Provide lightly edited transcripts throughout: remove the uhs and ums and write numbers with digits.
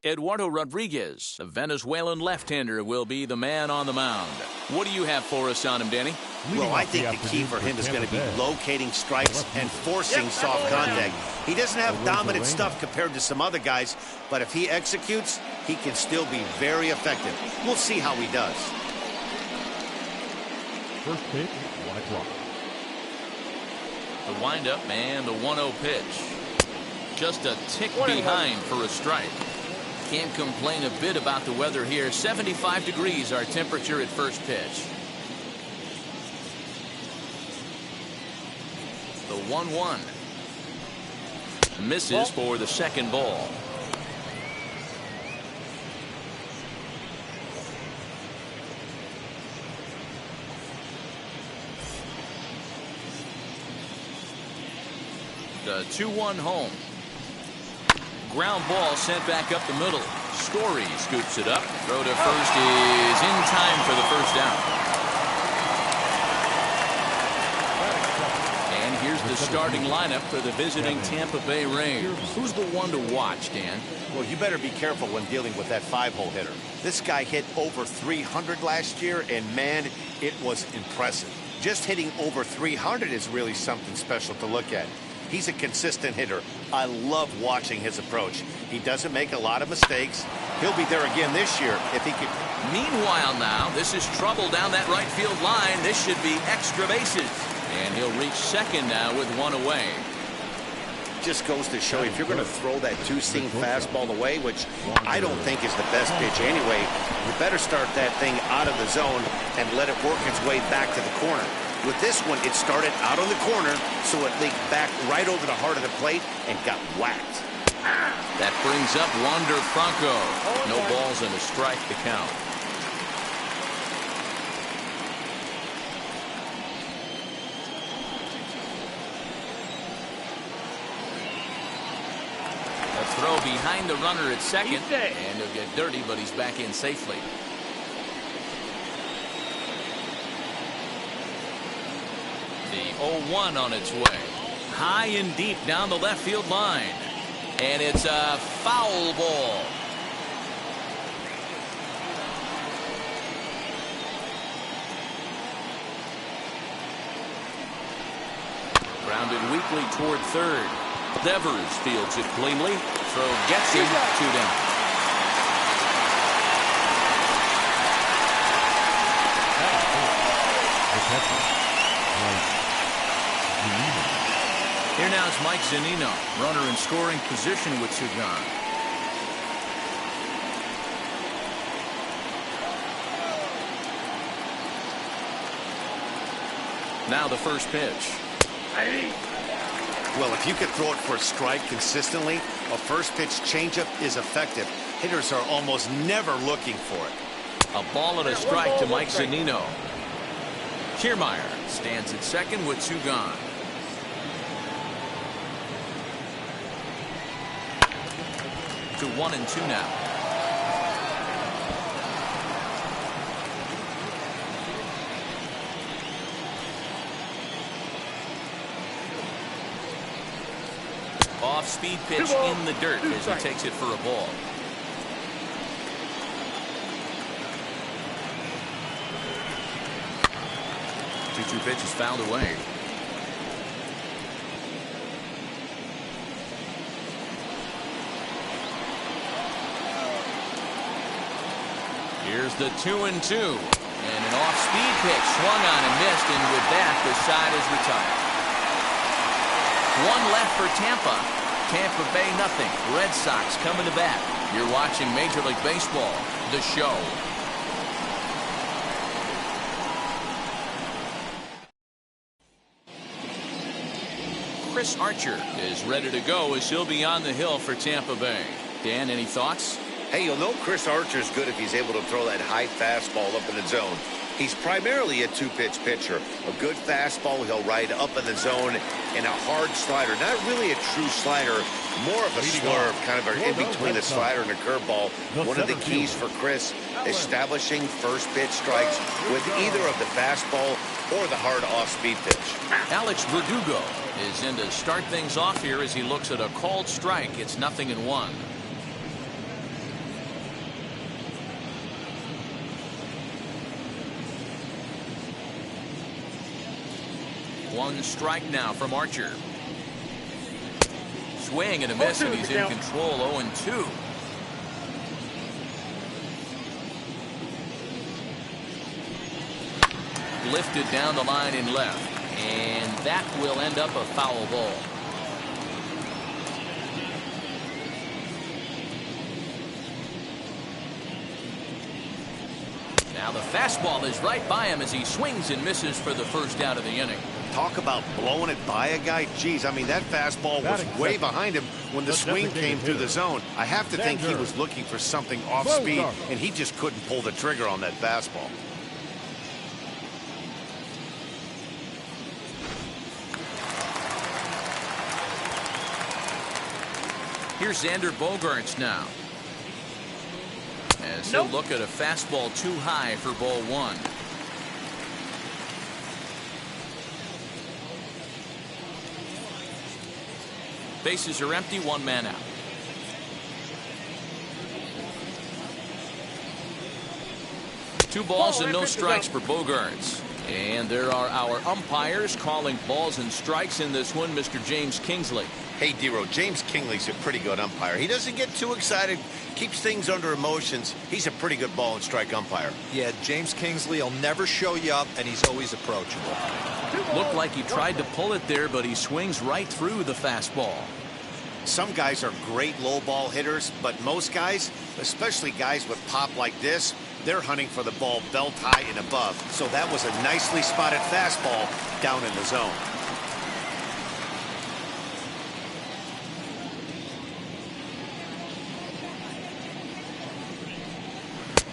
Eduardo Rodriguez, the Venezuelan left-hander, will be the man on the mound. What do you have for us on him, Danny? Well, I think the key for him is going to be locating strikes and forcing soft contact. He doesn't have dominant stuff compared to some other guys, but if he executes, he can still be very effective. We'll see how he does. First pitch, 1 o'clock. The windup and the 1-0 pitch. Just a tick behind for a strike. Can't complain a bit about the weather here. 75 degrees our temperature at first pitch. The 1-1. Misses for the second ball. The 2-1 home. Ground ball sent back up the middle. Story scoops it up. Throw to first is in time for the first down. And here's the starting lineup for the visiting Tampa Bay Rays. Who's the one to watch, Dan? Well, you better be careful when dealing with that 5-hole hitter. This guy hit over 300 last year, and man, it was impressive. Just hitting over 300 is really something special to look at. He's a consistent hitter. I love watching his approach. He doesn't make a lot of mistakes. He'll be there again this year if he can. Meanwhile now, this is trouble down that right field line. This should be extra bases. And he'll reach second now with one away. Just goes to show you, if you're going to throw that two-seam fastball away, which I don't think is the best pitch anyway, you better start that thing out of the zone and let it work its way back to the corner. With this one, it started out on the corner, so it leaked back right over the heart of the plate and got whacked. That brings up Wander Franco. No balls and a strike to count. A throw behind the runner at second, and he'll get dirty, but he's back in safely. The 0-1 on its way. High and deep down the left field line. And it's a foul ball. Grounded weakly toward third. Devers fields it cleanly. Throw gets him. 2 down. Here now is Mike Zunino, runner in scoring position with 2 gone. Now the first pitch. Well, if you could throw it for a strike consistently, a first pitch changeup is effective. Hitters are almost never looking for it. A ball and a strike to Mike Zunino. Kiermaier stands at second with 2 gone. To 1-2 now. Off-speed pitch in the dirt as he takes it for a ball. Two pitches fouled away. Here's the 2-2. And an off-speed pitch swung on and missed, and with that, the side is retired. 1 left for Tampa. Tampa Bay nothing. Red Sox coming to bat. You're watching Major League Baseball, the show. Chris Archer is ready to go as he'll be on the hill for Tampa Bay. Dan, any thoughts? Hey, you'll know Chris Archer's good if he's able to throw that high fastball up in the zone. He's primarily a 2-pitch pitcher. A good fastball he'll ride up in the zone, and a hard slider. Not really a true slider, more of a swerve, kind of in between a slider and a curveball. One of the keys for Chris, establishing first pitch strikes with either of the fastball or the hard off-speed pitch. Alex Verdugo is in to start things off here as he looks at a called strike. It's 0-1. One strike now from Archer. Swing and a miss, and he's in control. 0-2. Lifted down the line in left, and that will end up a foul ball. Now the fastball is right by him as he swings and misses for the first out of the inning. Talk about blowing it by a guy. Geez, I mean, that fastball was way behind him when the swing came through the zone. I have to think he was looking for something off speed, and he just couldn't pull the trigger on that fastball. Here's Xander Bogaerts now, as he'll look at a fastball too high for ball one. Bases are empty, one man out. Two balls and no strikes for Bogaerts. And there are our umpires calling balls and strikes in this one, Mr. James Kingsley. Hey, D-Row, James Kingley's a pretty good umpire. He doesn't get too excited, keeps things under emotions. He's a pretty good ball and strike umpire. Yeah, James Kingsley will never show you up, and he's always approachable. Looked like he tried to pull it there, but he swings right through the fastball. Some guys are great low ball hitters, but most guys, especially guys with pop like this, they're hunting for the ball belt high and above. So that was a nicely spotted fastball down in the zone.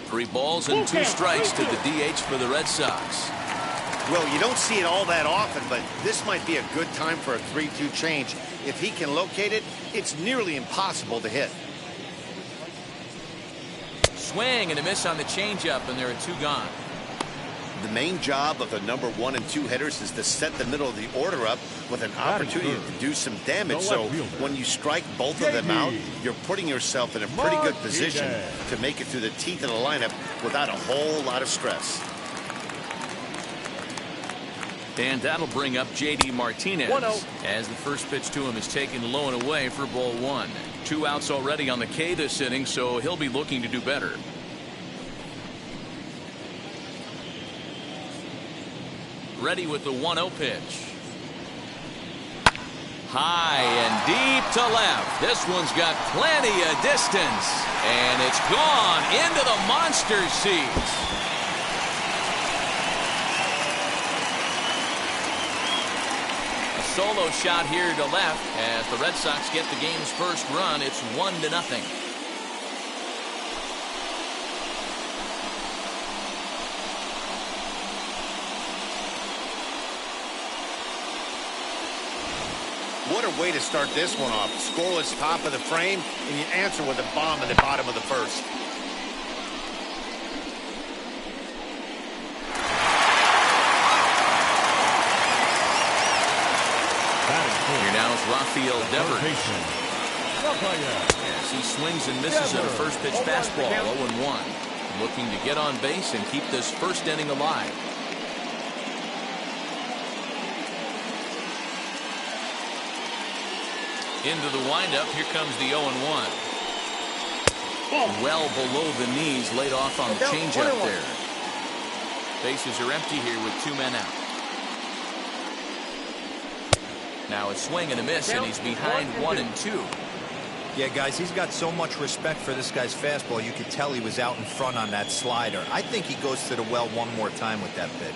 Three balls and two strikes to the DH for the Red Sox. Well, you don't see it all that often, but this might be a good time for a 3-2 change. If he can locate it, it's nearly impossible to hit. Swing and a miss on the changeup, and there are two gone. The main job of the number 1 and 2 hitters is to set the middle of the order up with an opportunity to do some damage. So when you strike both of them out, you're putting yourself in a pretty good position to make it through the teeth of the lineup without a whole lot of stress. And that'll bring up J.D. Martinez as the first pitch to him is taken low and away for ball one. 2 outs already on the K this inning, so he'll be looking to do better. Ready with the 1-0 pitch. High and deep to left. This one's got plenty of distance, and it's gone into the monster seats. Solo shot here to left as the Red Sox get the game's first run. It's 1-0. What a way to start this one off. Scoreless top of the frame, and you answer with a bomb in the bottom of the first. Here now is Rafael Devers. As he swings and misses at a first pitch fastball, 0-1. Looking to get on base and keep this first inning alive. Into the windup, here comes the 0-1. Well below the knees, laid off on the changeup there. Bases are empty here with 2 men out. Now a swing and a miss, and he's behind 1-2. Yeah, guys, he's got so much respect for this guy's fastball. You could tell he was out in front on that slider. I think he goes to the well one more time with that pitch.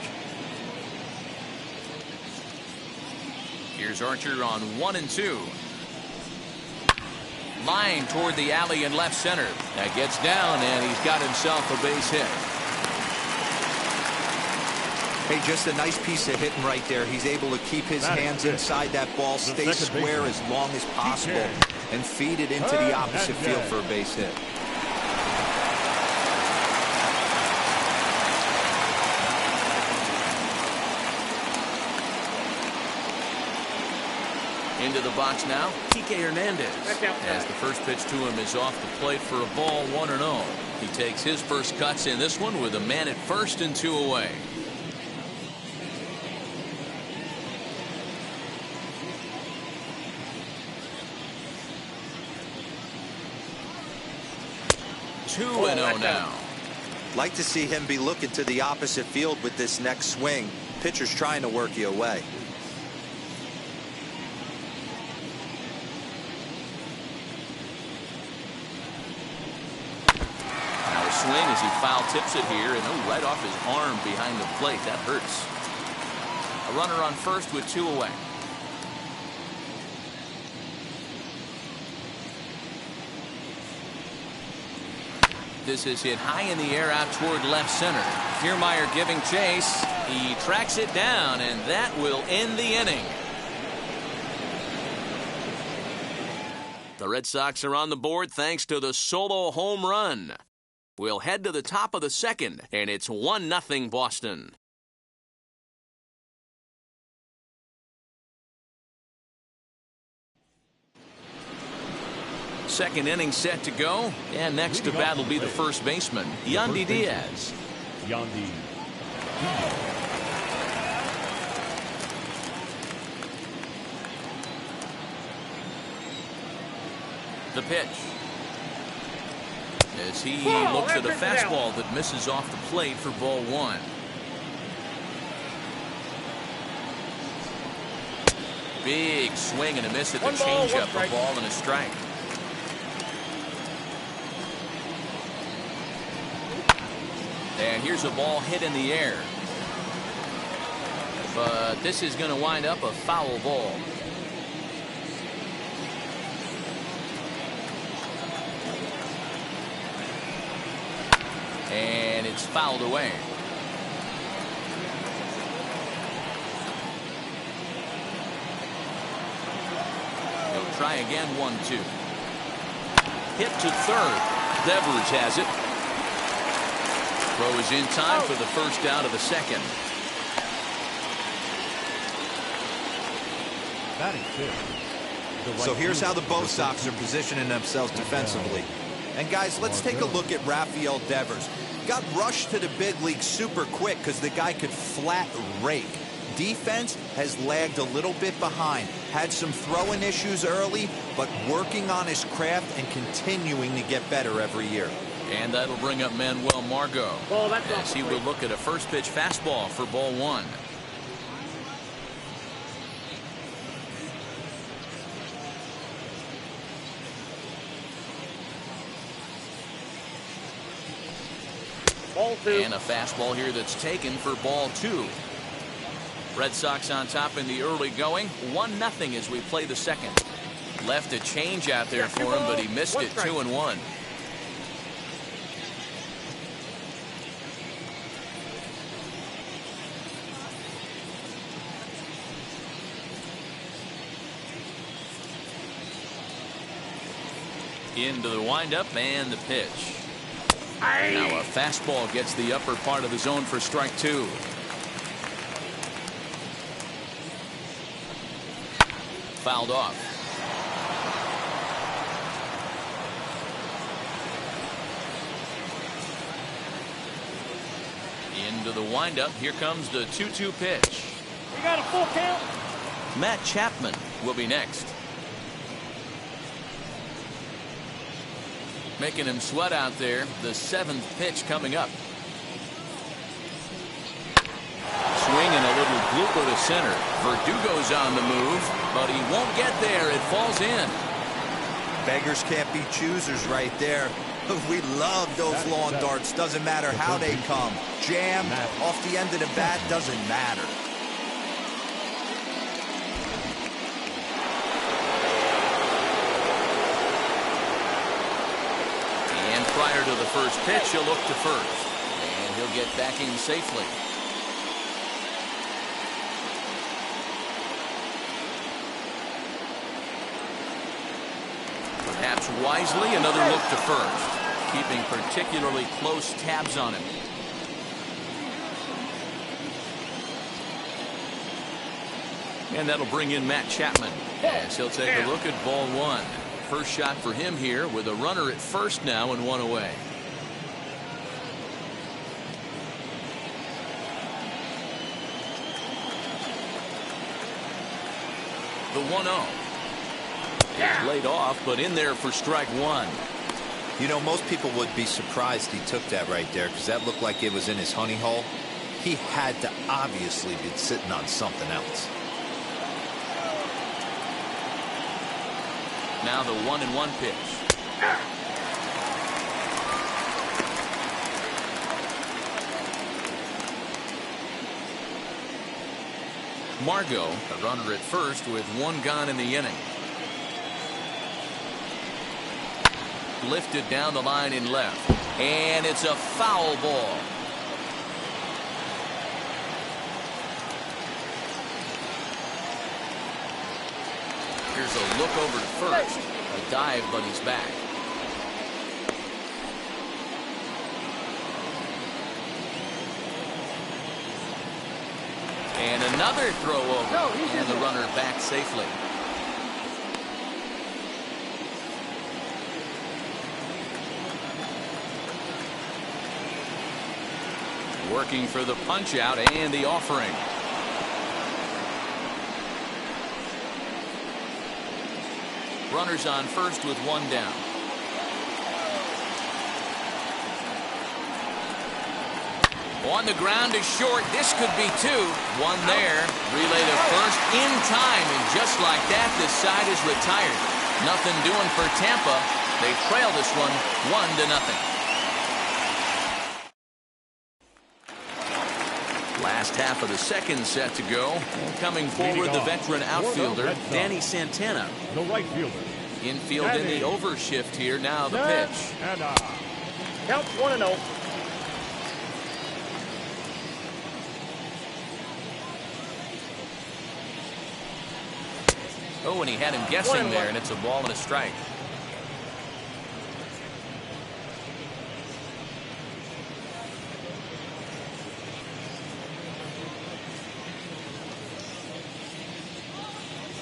Here's Archer on 1-2. Line toward the alley in left center. That gets down, and he's got himself a base hit. Hey, just a nice piece of hitting right there. He's able to keep his hands inside that ball, stay square as long as possible, and feed it into the opposite field for a base hit. Into the box now, FKK Hernandez. As the first pitch to him is off the plate for a ball, 1-0. He takes his first cuts in this one with a man at first and 2 away. 2-0 now. Like to see him be looking to the opposite field with this next swing. Pitcher's trying to work you away. Now a swing as he foul tips it here, and right off his arm behind the plate. That hurts. A runner on first with 2 away. This is hit high in the air out toward left center. Kiermaier giving chase. He tracks it down, and that will end the inning. The Red Sox are on the board thanks to the solo home run. We'll head to the top of the second, and it's 1-0 Boston. Second inning set to go, and next to bat will be the first baseman, NLDS. The pitch. As he looks at a fastball that misses off the plate for ball 1. Big swing and a miss at the changeup, a ball and a strike. And here's a ball hit in the air. But this is going to wind up a foul ball. And it's fouled away. He'll try again, 1-2. Hit to third. Devers has it. Throw is in time for the first out of the second. So here's how the Bo Sox are positioning themselves defensively. And guys, let's take a look at Rafael Devers. Got rushed to the big league super quick because the guy could flat rake. Defense has lagged a little bit behind. Had some throwing issues early, but working on his craft and continuing to get better every year. And that'll bring up Manuel Margot as he will look at a first pitch fastball for ball 1. Ball 2. And a fastball here that's taken for ball 2. Red Sox on top in the early going. 1-0 as we play the second. Left a change out there for him, but he missed it. 2-1. Into the windup and the pitch. Now a fastball gets the upper part of the zone for strike 2. Fouled off. Into the windup. Here comes the 2-2 pitch. We got a full count. Matt Chapman will be next. Making him sweat out there. The 7th pitch coming up. Swinging a little blooper to center. Verdugo's on the move, but he won't get there. It falls in. Beggars can't be choosers right there. We love those lawn darts. Doesn't matter how they come. Jam off the end of the bat, doesn't matter. And prior to the first pitch, he'll look to first. And he'll get back in safely. Perhaps wisely, another look to first, keeping particularly close tabs on him. And that'll bring in Matt Chapman as he'll take a look at ball 1. First shot for him here with a runner at first now and 1 away. The 1-0. It's laid off, but in there for strike 1. You know, most people would be surprised he took that right there because that looked like it was in his honey hole. He had to obviously be sitting on something else. Now the 1-1 pitch. Margot, a runner at first with 1 gone in the inning. Lifted down the line in left, and it's a foul ball. Here's a look over to first. A dive, but he's back. And another throw over, and the runner back safely. Working for the punch out and the offering. Runners on first with 1 down. On the ground is short. This could be 2. 1 there. Relay to first in time, and just like that, this side is retired. Nothing doing for Tampa. They trail this one 1-0. Last half of the second set to go. Coming forward, the veteran outfielder, Danny Santana. The right fielder. Infield in the overshift here. Now the pitch. And Count 1-0. Oh, and he had him guessing there, and it's a ball and a strike.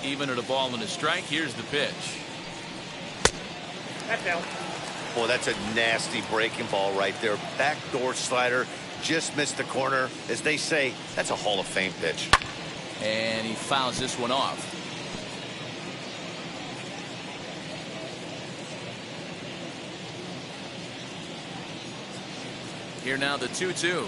Even at a ball and a strike, here's the pitch. That's down. Boy, that's a nasty breaking ball right there. Backdoor slider, just missed the corner. As they say, that's a Hall of Fame pitch. And he fouls this one off. Here now the 2-2.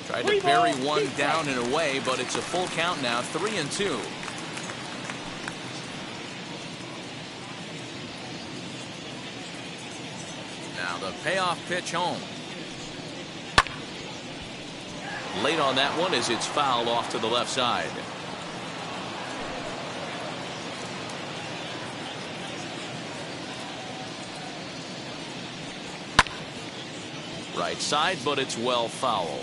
Tried to bury 1 down and away, but it's a full count now, 3-2. Now the payoff pitch home. Late on that one as it's fouled off to the left side. Right side, but it's well foul.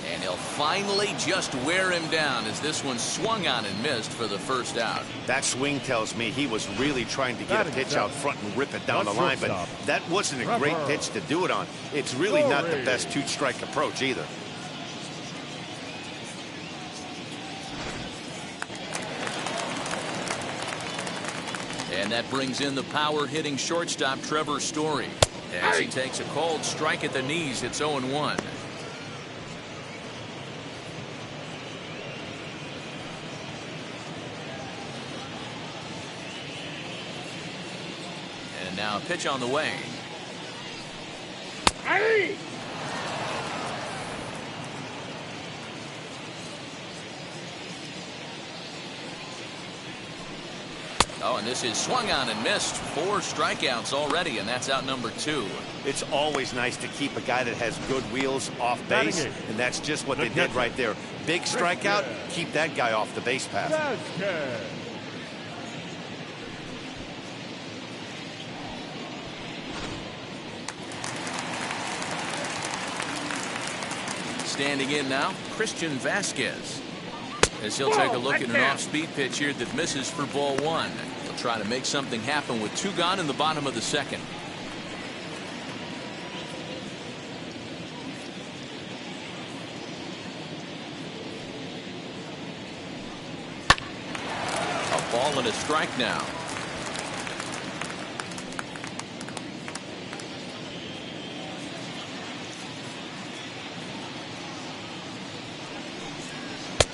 And he'll finally just wear him down as this one swung on and missed for the first out. That swing tells me he was really trying to get a pitch out front and rip it down the line, but that wasn't a great pitch to do it on. It's really not the best 2-strike approach either. And that brings in the power-hitting shortstop Trevor Story. As he takes a cold strike at the knees, it's 0-1. And now a pitch on the way. Hey! Oh, and this is swung on and missed. 4 strikeouts already, and that's out number 2. It's always nice to keep a guy that has good wheels off base, and that's just what they did right there. Big strikeout, keep that guy off the base path. Standing in now, Christian Vasquez. As he'll take a look at an off-speed pitch here that misses for ball 1. He'll try to make something happen with 2 gone in the bottom of the second. and a strike now.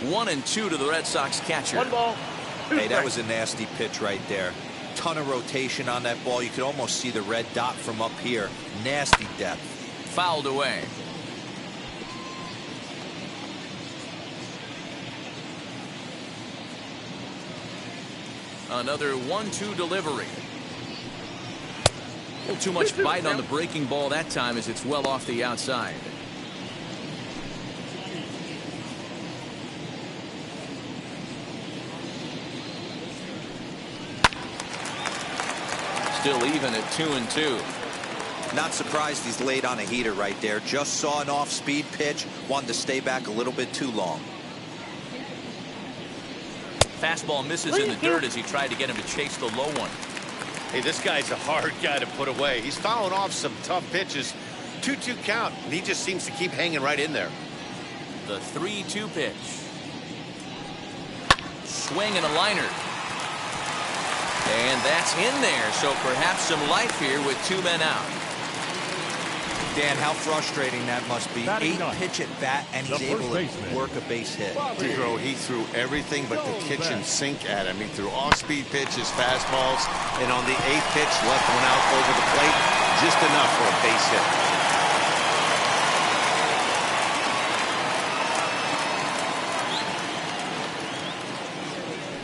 One and two to the Red Sox catcher. 1 ball. Hey, that was a nasty pitch right there. Ton of rotation on that ball. You could almost see the red dot from up here. Nasty depth. Fouled away. Another 1-2 delivery. A little too much bite on the breaking ball that time as it's well off the outside. Still even at 2-2. Not surprised he's laid on a heater right there. Just saw an off-speed pitch. Wanted to stay back a little bit too long. Fastball misses in the dirt as he tried to get him to chase the low one. Hey, this guy's a hard guy to put away. He's fouling off some tough pitches. 2-2 count, and he just seems to keep hanging right in there. The 3-2 pitch. Swing and a liner. And that's in there, so perhaps some life here with 2 men out. Dan, how frustrating that must be. Batting 8 ninth. pitch at bat, and he's The able first to baseman. work a base hit. Pedro, he threw everything but the kitchen sink at him. He threw off-speed pitches, fastballs, and on the 8th pitch, left one out over the plate. Just enough for a base hit.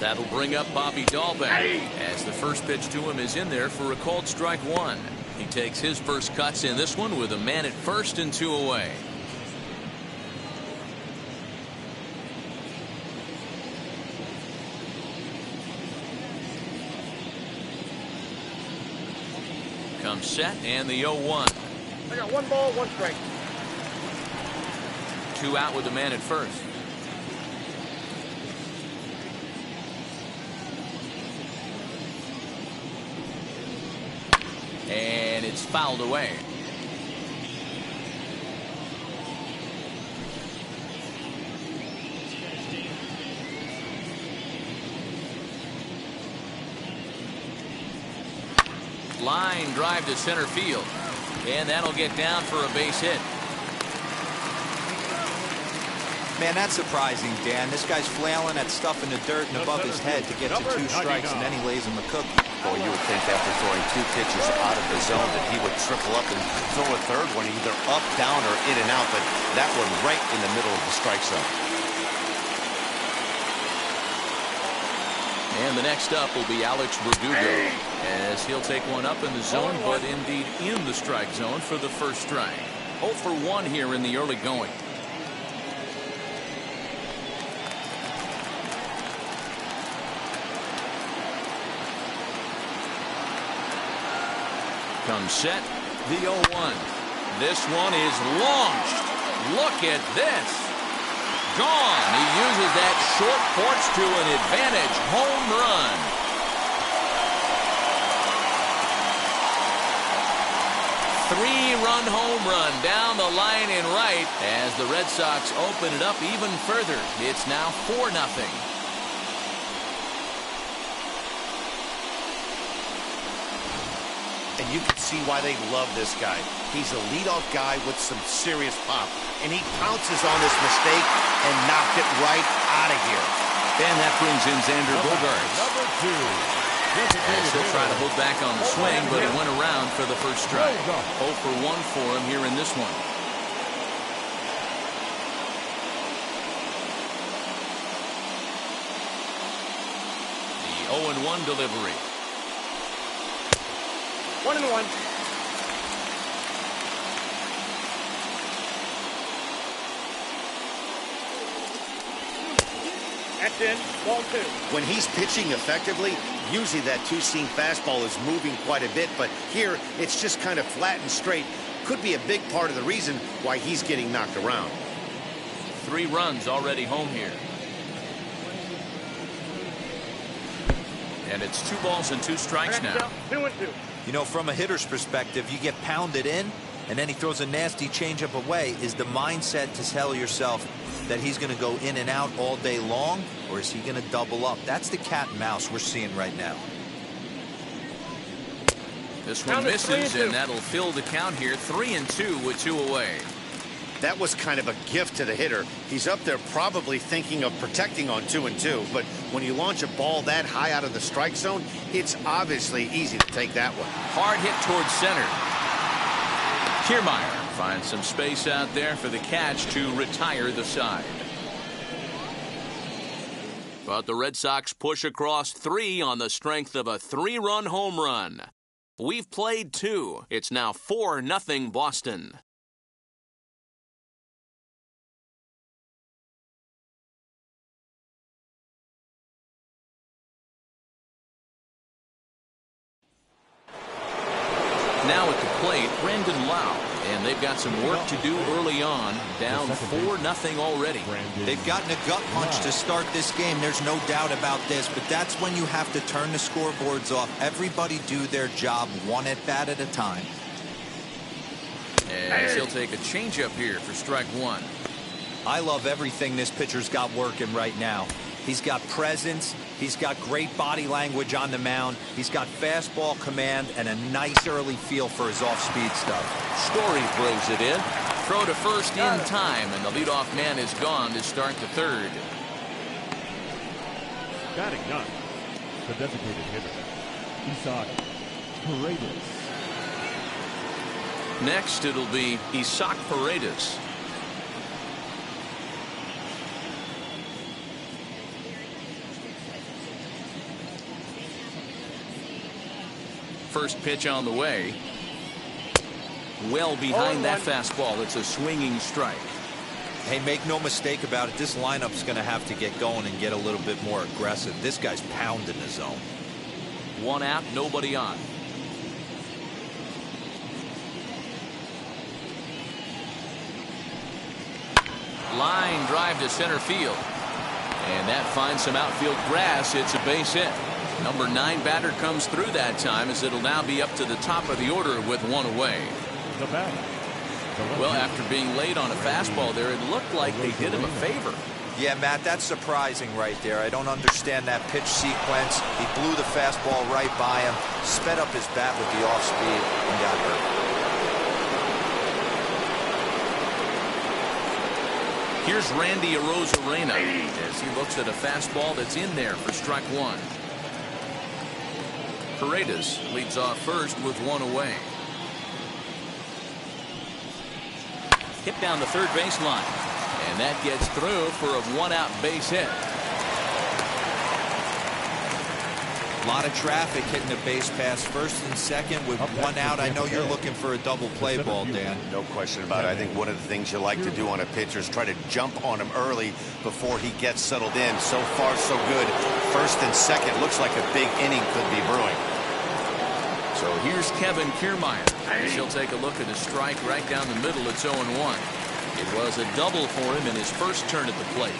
That'll bring up Bobby Dahlbeck as the first pitch to him is in there for a called strike 1. He takes his first cuts in this one with a man at first and 2 away. Comes set and the 0-1. I got 1 ball, 1 strike. 2 out with the man at first. And it's fouled away. Line drive to center field. And that'll get down for a base hit. Man, that's surprising, Dan. This guy's flailing that stuff in the dirt and above his head to get to 2 strikes, and then he lays him a cookie. Boy, you would think after throwing 2 pitches out of the zone that he would triple up and throw a third one, either up, down, or in and out, but that one right in the middle of the strike zone. And the next up will be Alex Verdugo as he'll take one up in the zone, but indeed in the strike zone for the first strike. 0 for 1 here in the early going. Comes set, the 0-1. This one is launched. Look at this. Gone. He uses that short porch to an advantage home run. Three-run home run down the line and right as the Red Sox open it up even further. It's now 4-0. And you can see why they love this guy. He's a leadoff guy with some serious pop. And he pounces on this mistake and knocked it right out of here. And that brings in Xander Bogaerts. Number 2. As he'll try to hold back on the swing, but he went around for the first strike. 0 for 1 for him here in this one. The 0-1 delivery. 1-1. That's in. Ball 2. When he's pitching effectively, usually that 2-seam fastball is moving quite a bit, but here it's just kind of flat and straight. Could be a big part of the reason why he's getting knocked around. 3 runs already home here. And it's 2 balls and 2 strikes now. 2-2. You know, from a hitter's perspective, you get pounded in, and then he throws a nasty changeup away. Is the mindset to tell yourself, that he's going to go in and out all day long, or is he going to double up? That's the cat and mouse we're seeing right now. This one misses, and that'll fill the count here. 3-2 with 2 away. That was kind of a gift to the hitter. He's up there probably thinking of protecting on 2-2, but when you launch a ball that high out of the strike zone, it's obviously easy to take that one. Hard hit towards center. Kiermaier finds some space out there for the catch to retire the side. But the Red Sox push across 3 on the strength of a 3-run home run. We've played 2. It's now 4-0 Boston. Now at the plate, Brandon Lau, and they've got some work to do early on, down 4-0 already. They've gotten a gut punch to start this game, there's no doubt about this, but that's when you have to turn the scoreboards off. Everybody do their job one at bat at a time. As he'll take a changeup here for strike 1. I love everything this pitcher's got working right now. He's got presence, he's got great body language on the mound, he's got fastball command and a nice early feel for his off-speed stuff. Story throws it in. Throw to first in time, and the leadoff man is gone to start the 3rd. Batting ninth, the designated hitter, Isaac Paredes. Next, it'll be Isaac Paredes. First pitch on the way. Well behind that fastball. It's a swinging strike. Hey, make no mistake about it. This lineup's going to have to get going and get a little bit more aggressive. This guy's pounding the zone. 1 out, nobody on. Line drive to center field. And that finds some outfield grass. It's a base hit. Number 9 batter comes through that time, as it'll now be up to the top of the order with 1 away. The batter. Well, after being late on a fastball there, it looked like they did him a favor. Yeah, Matt, that's surprising right there. I don't understand that pitch sequence. He blew the fastball right by him, sped up his bat with the off speed, and got hurt. Here's Randy Arozarena as he looks at a fastball that's in there for strike 1. Paredes leads off first with 1 away. Hit down the third baseline, and that gets through for a 1-out base hit. A lot of traffic hitting the base pass first and second with 1 out. I know you're looking for a double play ball, Dan. No question about it. I think one of the things you like to do on a pitcher is try to jump on him early before he gets settled in. So far, so good. First and second, looks like a big inning could be brewing. So here's Kevin Kiermaier. He'll take a look at a strike right down the middle. It's 0-1. It was a double for him in his first turn at the plate.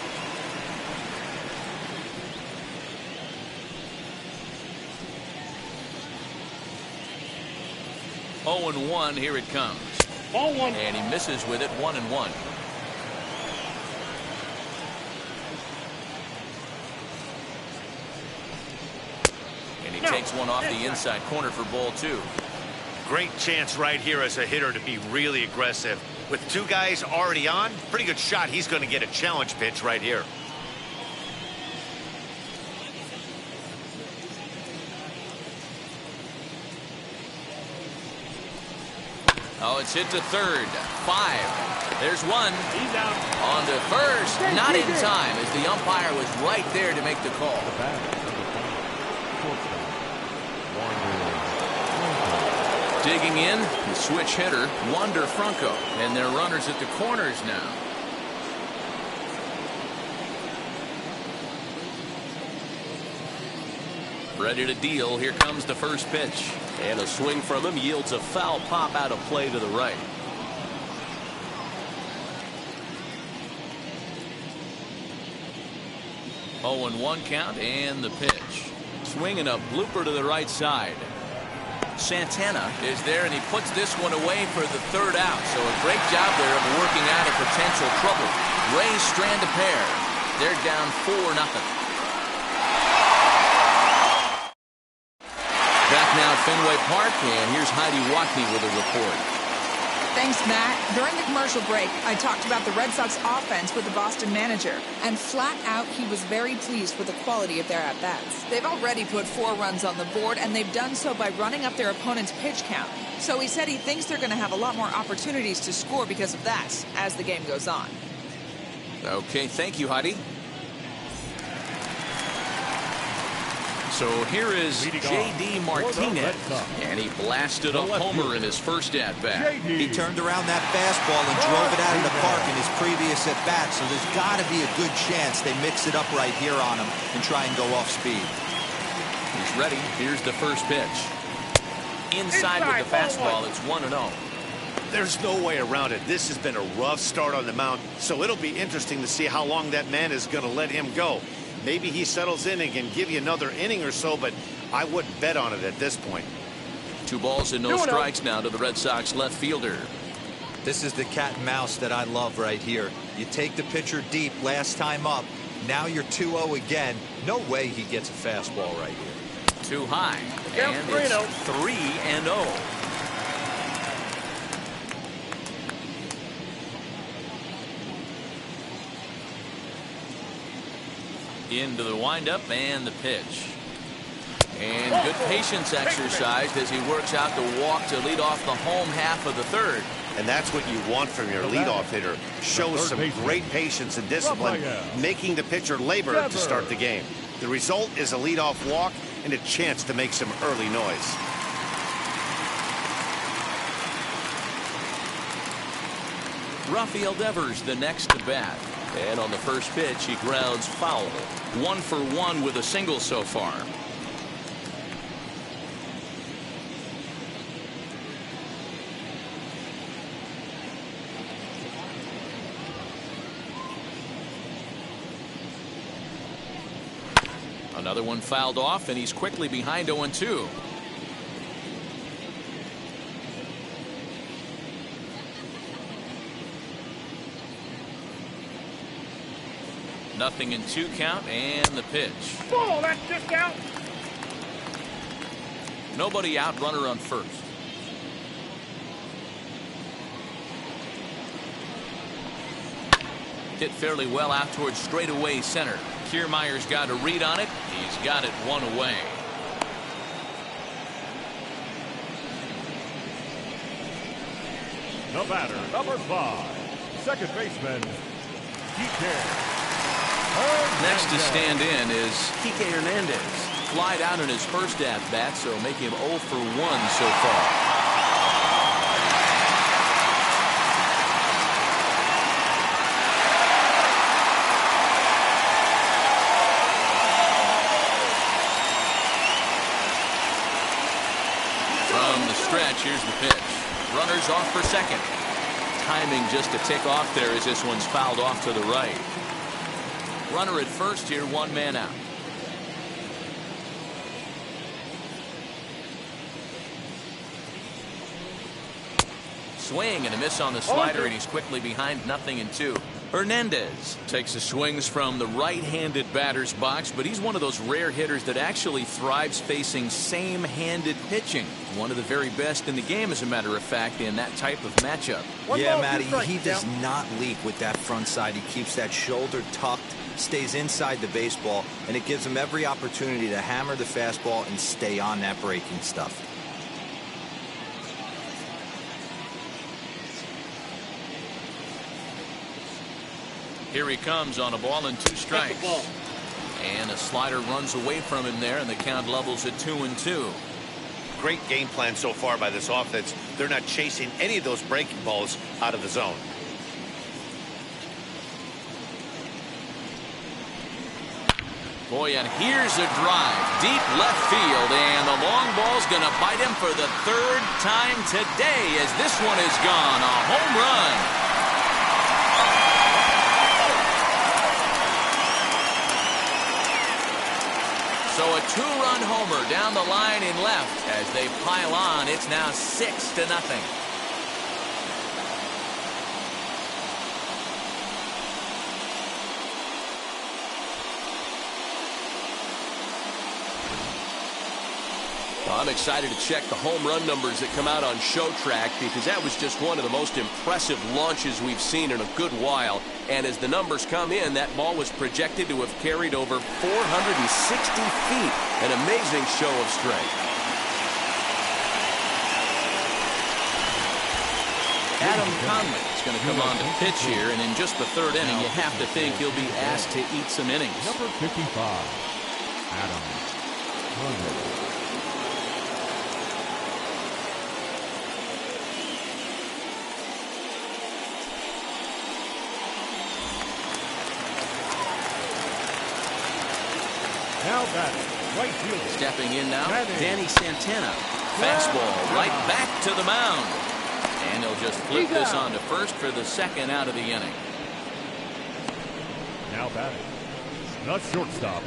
Oh, 0-1. Here it comes. Ball 1. And he misses with it. 1-1. And he takes one off the inside corner for ball 2. Great chance right here as a hitter to be really aggressive. With 2 guys already on, pretty good shot. He's going to get a challenge pitch right here. Oh, it's hit to third. 5. There's 1. He's out. On to first. Not in time, as the umpire was right there to make the call. The batter. Digging in, the switch hitter, Wander Franco. And they're runners at the corners now. Ready to deal. Here comes the first pitch. And a swing from him yields a foul pop out of play to the right. Oh, 0-1 count, and the pitch. Swinging a blooper to the right side. Santana is there, and he puts this one away for the 3rd out. So a great job there of working out a potential trouble. Rays strand a pair. They're down 4-0. Back now at Fenway Park, and here's Heidi Watney with a report. Thanks, Matt. During the commercial break, I talked about the Red Sox offense with the Boston manager, and flat out, he was very pleased with the quality of their at-bats. They've already put 4 runs on the board, and they've done so by running up their opponent's pitch count. So he said he thinks they're going to have a lot more opportunities to score because of that as the game goes on. Okay, thank you, Heidi. So here is J.D. Martinez, and he blasted a homer in his first at-bat. He turned around that fastball and drove it out of the park in his previous at-bat, so there's got to be a good chance they mix it up right here on him and try and go off speed. He's ready. Here's the first pitch. Inside with the fastball, it's 1-0. There's no way around it. This has been a rough start on the mound, so it'll be interesting to see how long that man is going to let him go. Maybe he settles in and can give you another inning or so, but I wouldn't bet on it at this point. 2 balls and no strikes now to the Red Sox left fielder. This is the cat and mouse that I love right here. You take the pitcher deep last time up. Now you're 2-0 again. No way he gets a fastball right here. Too high. And it's 3-0. Into the windup and the pitch. And good patience exercised as he works out the walk to lead off the home half of the third. And that's what you want from your leadoff hitter. Shows some great patience and discipline, making the pitcher labor to start the game. The result is a leadoff walk and a chance to make some early noise. Rafael Devers the next to bat. And on the first pitch, he grounds foul. 1 for 1 with a single so far. Another one fouled off, and he's quickly behind 0-2. Nothing in 2 count, and the pitch. Ball, that's just out. Nobody out, runner on first. Hit fairly well out towards straightaway center. Kiermaier's got a read on it. He's got it 1 away. The batter, number 5, second baseman, PK. Next to stand in is Kike Hernandez. Flied out in his first at-bat, so making him 0 for 1 so far. From the stretch, here's the pitch. Runners off for second. Timing just to tick off there as this one's fouled off to the right. Runner at first here, 1 man out. Swing and a miss on the slider, and he's quickly behind 0-2. Hernandez takes the swings from the right-handed batter's box, but he's one of those rare hitters that actually thrives facing same-handed pitching. One of the very best in the game, as a matter of fact, in that type of matchup. Yeah, Matty, he does not leak with that front side. He keeps that shoulder tucked, stays inside the baseball, and it gives him every opportunity to hammer the fastball and stay on that breaking stuff. Here he comes on a ball and 2 strikes. And a slider runs away from him there, and the count levels at 2-2. Great game plan so far by this offense. They're not chasing any of those breaking balls out of the zone. Boy, and here's a drive. Deep left field, and the long ball's going to bite him for the 3rd time today as this one is gone. A home run. So a 2-run homer down the line in left as they pile on. It's now 6-0. Well, I'm excited to check the home run numbers that come out on Show Track because that was just one of the most impressive launches we've seen in a good while. And as the numbers come in, that ball was projected to have carried over 460 feet. An amazing show of strength. Adam Conley is going to come on to pitch here, and in just the third inning, you have to think he'll be asked to eat some innings. Number 55, Adam Conley. Now batting, right fielder. Stepping in now, Danny Santana. Fastball right back to the mound. And he'll just flip this on to first for the second out of the inning. Now batting, the shortstop,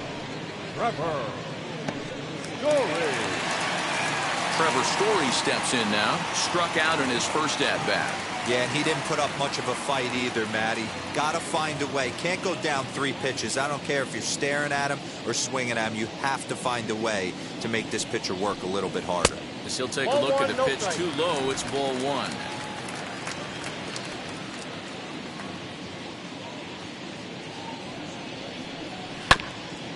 Trevor Story. Trevor Story steps in now. Struck out in his first at-bat. Yeah, and he didn't put up much of a fight either, Matty. Got to find a way. Can't go down 3 pitches. I don't care if you're staring at him or swinging at him. You have to find a way to make this pitcher work a little bit harder. As he'll take a look at the pitch too low, it's ball 1.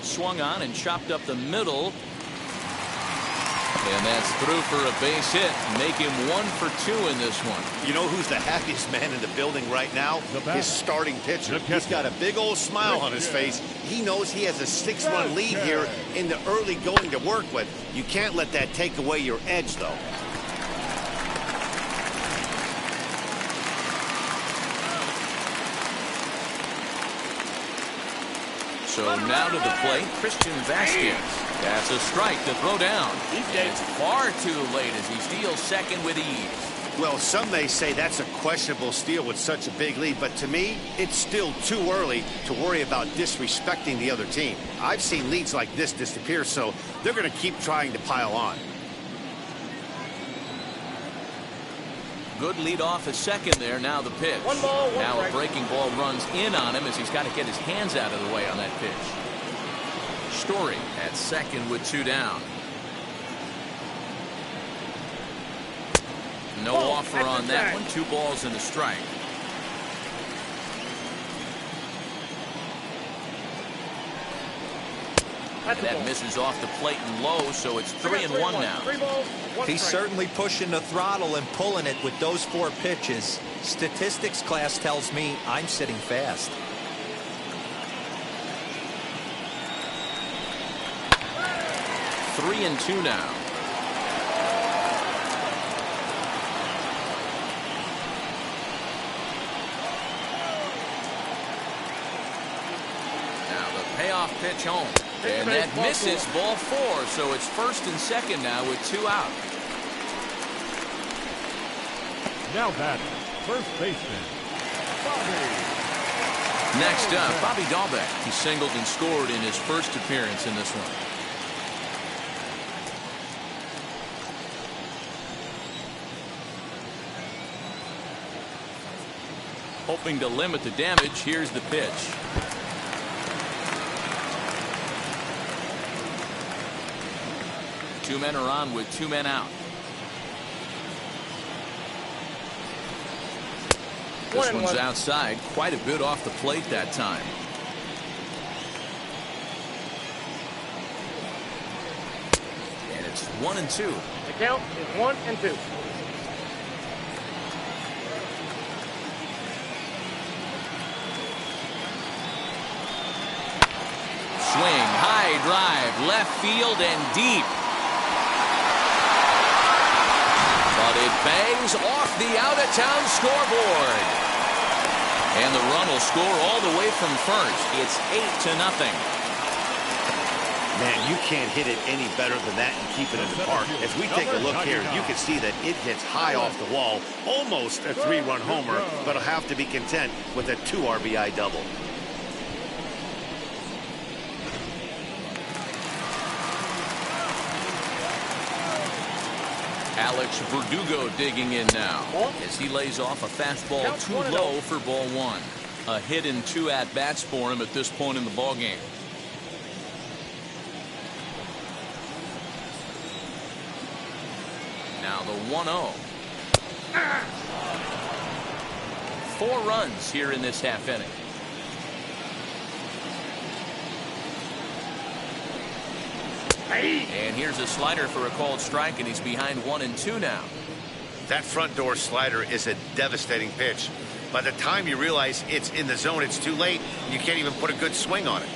Swung on and chopped up the middle. And that's through for a base hit. Make him 1 for 2 in this one. You know who's the happiest man in the building right now? His starting pitcher. He's got a big old smile on his face. He knows he has a 6-run lead here in the early going to work with. You can't let that take away your edge, though. So now to the plate, Christian Vasquez. That's a strike to throw down. And it's far too late as he steals second with ease. Well, some may say that's a questionable steal with such a big lead, but to me, it's still too early to worry about disrespecting the other team. I've seen leads like this disappear, so they're going to keep trying to pile on. Good lead off at second there. Now the pitch. 1 ball, 1 now strike. a breaking ball runs in on him as he's got to get his hands out of the way on that pitch. Story at second with 2 down. No offer on that one. 2 balls and a strike. That misses off the plate and low, so it's 3-1 now. 3 balls, 1 He's strike. certainly pushing the throttle and pulling it with those 4 pitches. Statistics class tells me I'm sitting fast. Three and 2 now. Now the payoff pitch home. And that misses ball 4, so it's first and second now with 2 out. Now batting, first baseman, Bobby. Next up, Bobby Dahlbeck. He singled and scored in his first appearance in this one. Hoping to limit the damage, here's the pitch. Two men are on with 2 men out. This one's outside, quite a bit off the plate that time. And it's 1 and 2. The count is 1 and 2. Swing, high drive, left field and deep. But it bangs off the out-of-town scoreboard. And the run will score all the way from first. It's 8-0. Man, you can't hit it any better than that and keep it in the park. As we take a look here, you can see that it hits high off the wall. Almost a 3-run homer, but he'll have to be content with a 2 RBI double. Alex Verdugo digging in now as he lays off a fastball too low for ball 1. A hit in 2 at-bats for him at this point in the ballgame. Now the 1-0. 4 runs here in this half inning. And here's a slider for a called strike, and he's behind 1-2 now. That front door slider is a devastating pitch. By the time you realize it's in the zone, it's too late. You can't even put a good swing on it.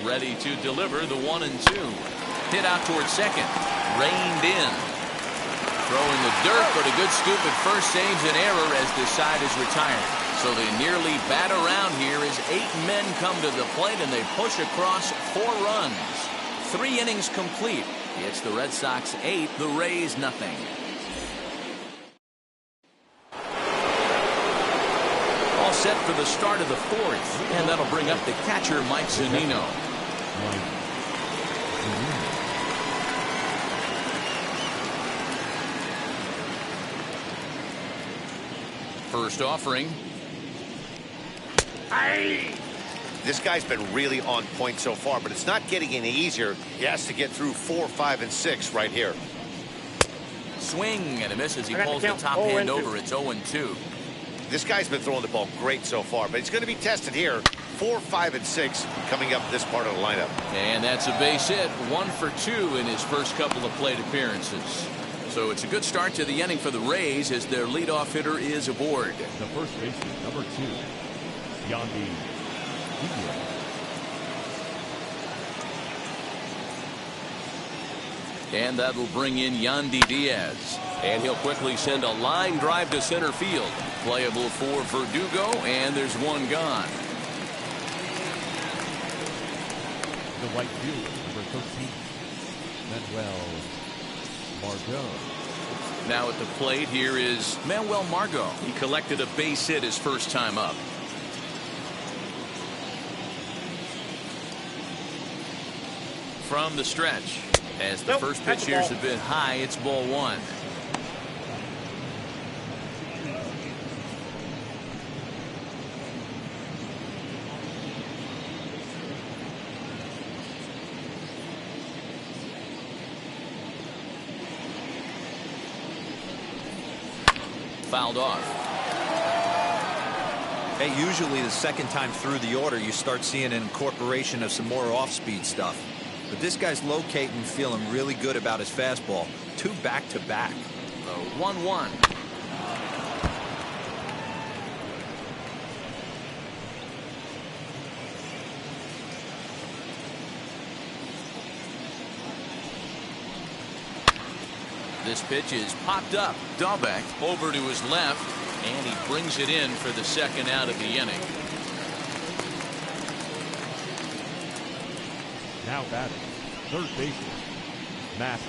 Ready to deliver the 1-2. Hit out towards second. Reined in. Throwing the dirt, but a good scoop at first saves an error as this side is retired. So they nearly bat around here as 8 men come to the plate and they push across 4 runs. 3 innings complete. It's the Red Sox 8, the Rays nothing. All set for the start of the 4th, and that'll bring up the catcher Mike Zunino. First offering. This guy's been really on point so far, but it's not getting any easier. He has to get through 4, 5, and 6 right here. Swing and a miss as he pulls the top hand over. It's 0-2. This guy's been throwing the ball great so far, but he's going to be tested here. 4, 5, and 6 coming up this part of the lineup. And that's a base hit. 1 for 2 in his first couple of plate appearances. So it's a good start to the inning for the Rays as their leadoff hitter is aboard. The first baseman, number 2, Yandy. And that'll bring in Yandy Diaz. And he'll quickly send a line drive to center field. Playable for Verdugo, and there's 1 gone. The right fielder, number 13, Manuel Margot. Now at the plate here is Manuel Margot. He collected a base hit his first time up. From the stretch, as the first pitch here's a bit high, it's ball 1. Fouled off. Hey, usually the second time through the order, you start seeing an incorporation of some more off-speed stuff. But this guy's locating, feeling really good about his fastball. 2 back-to-back. 1-1. This pitch is popped up. Dahlbeck over to his left, and he brings it in for the second out of the inning. Now batting, third baseman, Matt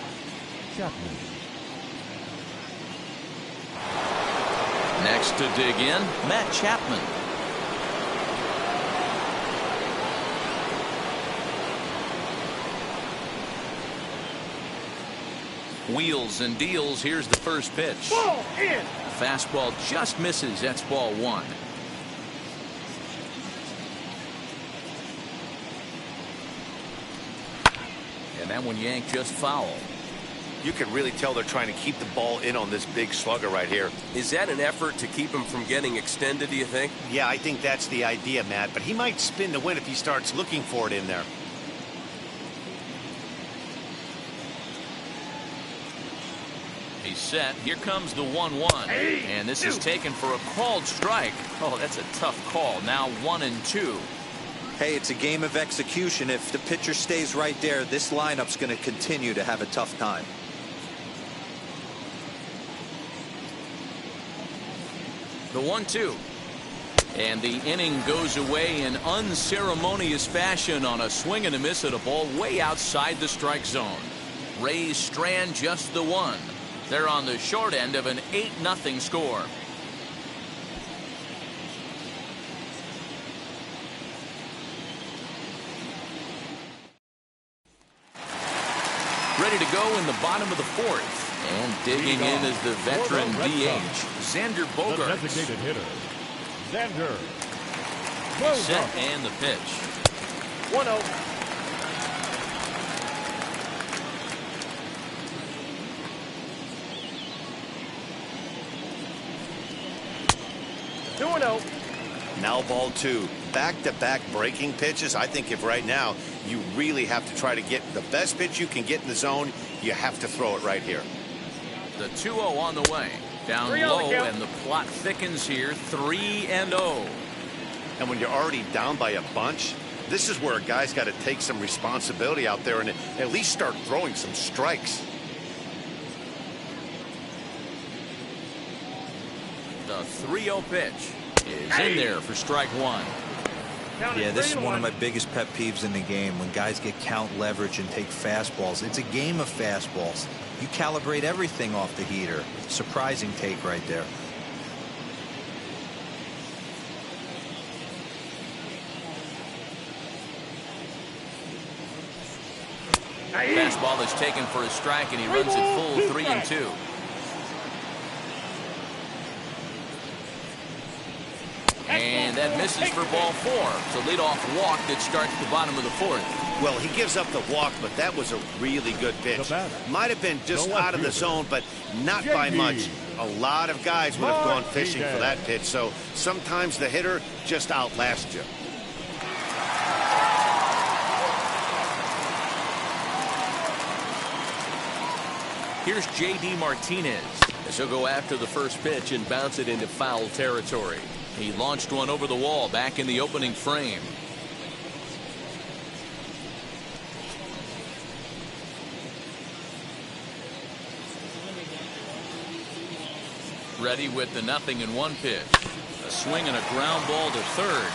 Chapman. Next to dig in, Matt Chapman. Wheels and deals. Here's the first pitch. Ball in. Fastball just misses. That's ball 1. And that one yanked just foul. You can really tell they're trying to keep the ball in on this big slugger right here. Is that an effort to keep him from getting extended, do you think? Yeah, I think that's the idea, Matt, but he might spin to win if he starts looking for it in there. He's set. Here comes the 1-1. And this is taken for a called strike. Oh, that's a tough call. Now 1-2. Hey, it's a game of execution. If the pitcher stays right there, this lineup's going to continue to have a tough time. The 1-2. And the inning goes away in unceremonious fashion on a swing and a miss at a ball way outside the strike zone. Rays strand just the 1. They're on the short end of an 8-0 score. Ready to go in the bottom of the 4th. And digging in is the veteran DH, Xander The Bogaerts. designated hitter, Xander Set and the pitch. 1-0. 2-0. Now ball 2. Back-to-back breaking pitches. I think if right now you really have to try to get the best pitch you can get in the zone, you have to throw it right here. The 2-0 on the way. Down 3-0 low, count. and the plot thickens here. 3-0. And when you're already down by a bunch, this is where a guy's got to take some responsibility out there and at least start throwing some strikes. The 3-0 pitch is in there for strike 1. Yeah, this is one of my biggest pet peeves in the game, when guys get count leverage and take fastballs. It's a game of fastballs. You calibrate everything off the heater. Surprising take right there. Fastball is taken for a strike, and he runs it full 3-2. And that misses for ball 4. It's a leadoff walk that starts the bottom of the 4th. Well, he gives up the walk, but that was a really good pitch. Might have been just out of the zone, but not by much. A lot of guys would have gone fishing for that pitch, so sometimes the hitter just outlasts you. Here's J.D. Martinez as he'll go after the first pitch and bounce it into foul territory. He launched one over the wall back in the opening frame. Ready with the 0-1 pitch. A swing and a ground ball to third.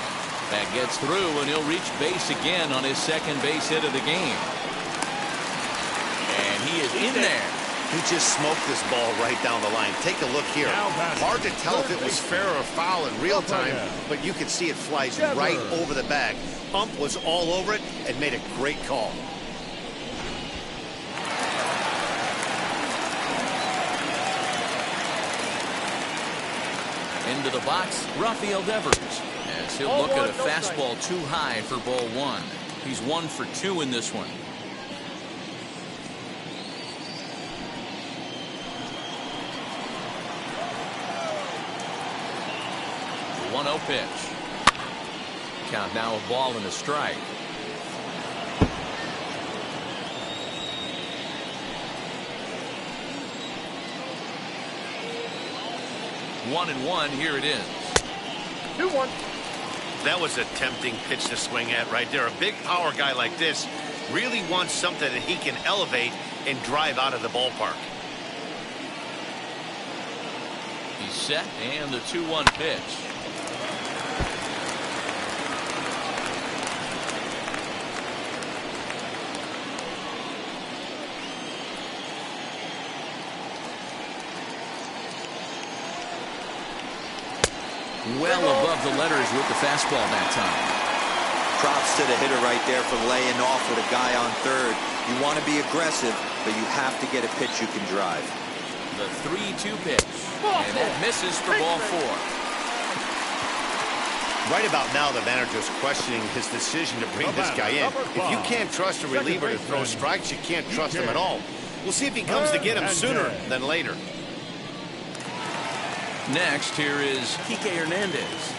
That gets through, and he'll reach base again on his second base hit of the game. And he is in there. He just smoked this ball right down the line. Take a look here. Hard to tell if it was fair or foul in real time, but you can see it flies right over the bag. Ump was all over it and made a great call. Into the box, Rafael Devers, as he'll look at a fastball too high for ball 1. He's 1 for 2 in this one. 1-0 pitch. Count now, a ball and a strike. One and one, here it is. 2-1. That was a tempting pitch to swing at right there. A big power guy like this really wants something that he can elevate and drive out of the ballpark. He's set, and the 2-1 pitch. Well above the letters with the fastball that time. Props to the hitter right there for laying off with a guy on third. You want to be aggressive, but you have to get a pitch you can drive. The 3-2 pitch, and that misses for ball 4. Right about now, the manager's questioning his decision to bring this guy in. If you can't trust a reliever to throw strikes, you can't trust him at all. We'll see if he comes to get him sooner than later. Next, here is FKK Hernandez.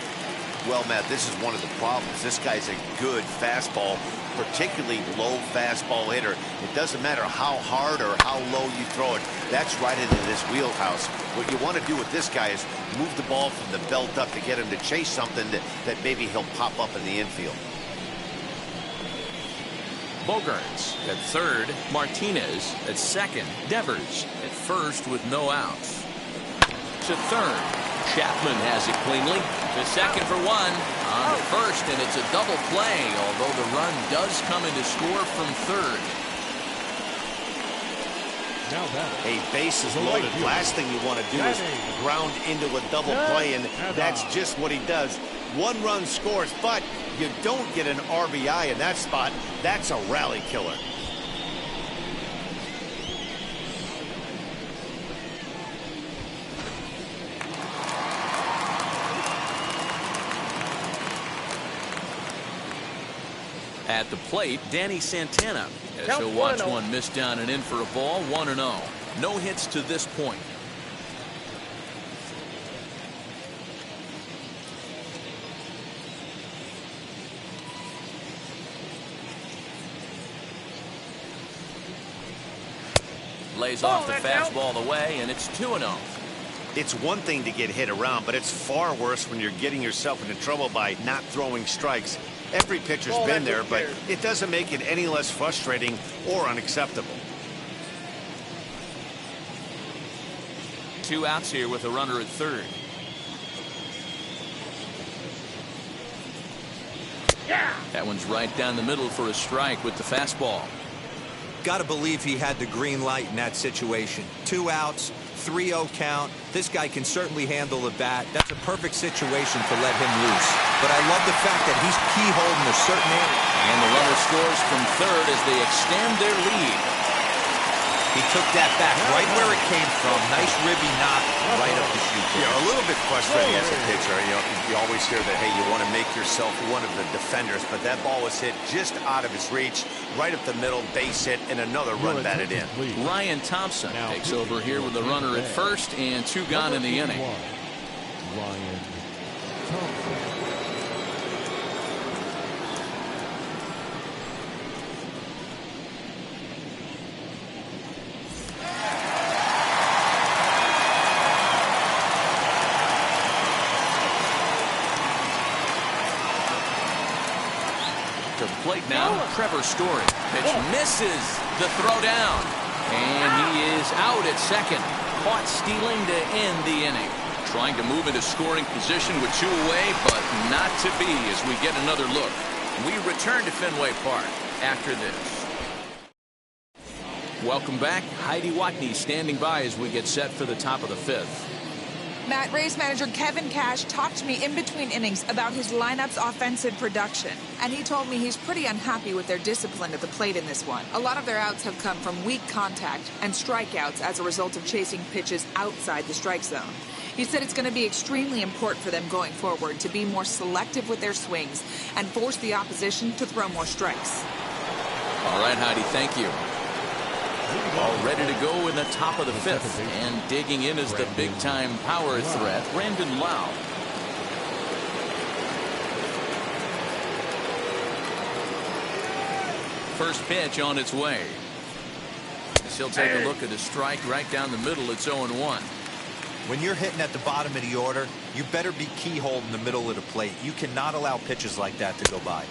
Well, Matt, this is one of the problems. This guy's a good fastball, particularly low fastball hitter. It doesn't matter how hard or how low you throw it. That's right into this wheelhouse. What you want to do with this guy is move the ball from the belt up to get him to chase something that maybe he'll pop up in the infield. Bogarts at third, Martinez at second, Devers at first with no outs. To third, Chapman has it cleanly. To second for 1 on the first, and it's a double play, although the run does come in to score from third. A base is loaded. Last thing you want to do is ground into a double play, and that's just what he does. 1 run scores, but you don't get an RBI in that spot. That's a rally killer. At the plate, Danny Santana, as he'll watch one miss down and in for a ball. 1-0. No hits to this point. lays off the fastball away, and it's 2-0. It's one thing to get hit around, but it's far worse when you're getting yourself into trouble by not throwing strikes. Every pitcher's been there, but it doesn't make it any less frustrating or unacceptable. 2 outs here with a runner at third. That one's right down the middle for a strike with the fastball. Got to believe he had the green light in that situation. 2 outs, 3-0 count. This guy can certainly handle the bat. That's a perfect situation to let him loose. But I love the fact that he's keyholding a certain area. And the runner scores from third as they extend their lead. He took that back right where it came from. Nice ribby knock right up the chute. Yeah, a little bit frustrating as a pitcher. You always hear that, hey, you want to make yourself one of the defenders, but that ball was hit just out of his reach, right up the middle, base hit, and another run batted in. Ryan Thompson takes over here with a runner at first and 2 gone in the inning. Ryan Thompson. To the plate now, Trevor Story. Pitch misses the throw down. And he is out at second. Caught stealing to end the inning. Trying to move into scoring position with 2 away, but not to be as we get another look. We return to Fenway Park after this. Welcome back. Heidi Watney standing by as we get set for the top of the 5th. Matt, Rays manager Kevin Cash talked to me in between innings about his lineup's offensive production, and he told me he's pretty unhappy with their discipline at the plate in this one. A lot of their outs have come from weak contact and strikeouts as a result of chasing pitches outside the strike zone. He said it's going to be extremely important for them going forward to be more selective with their swings and force the opposition to throw more strikes. All right, Heidi, thank you. All ready to go in the top of the 5th. And digging in is the big-time power threat, Brandon Lau. First pitch on its way. He'll take a look at a strike right down the middle. It's 0-1. When you're hitting at the bottom of the order, you better be keyholding the middle of the plate. You cannot allow pitches like that to go by.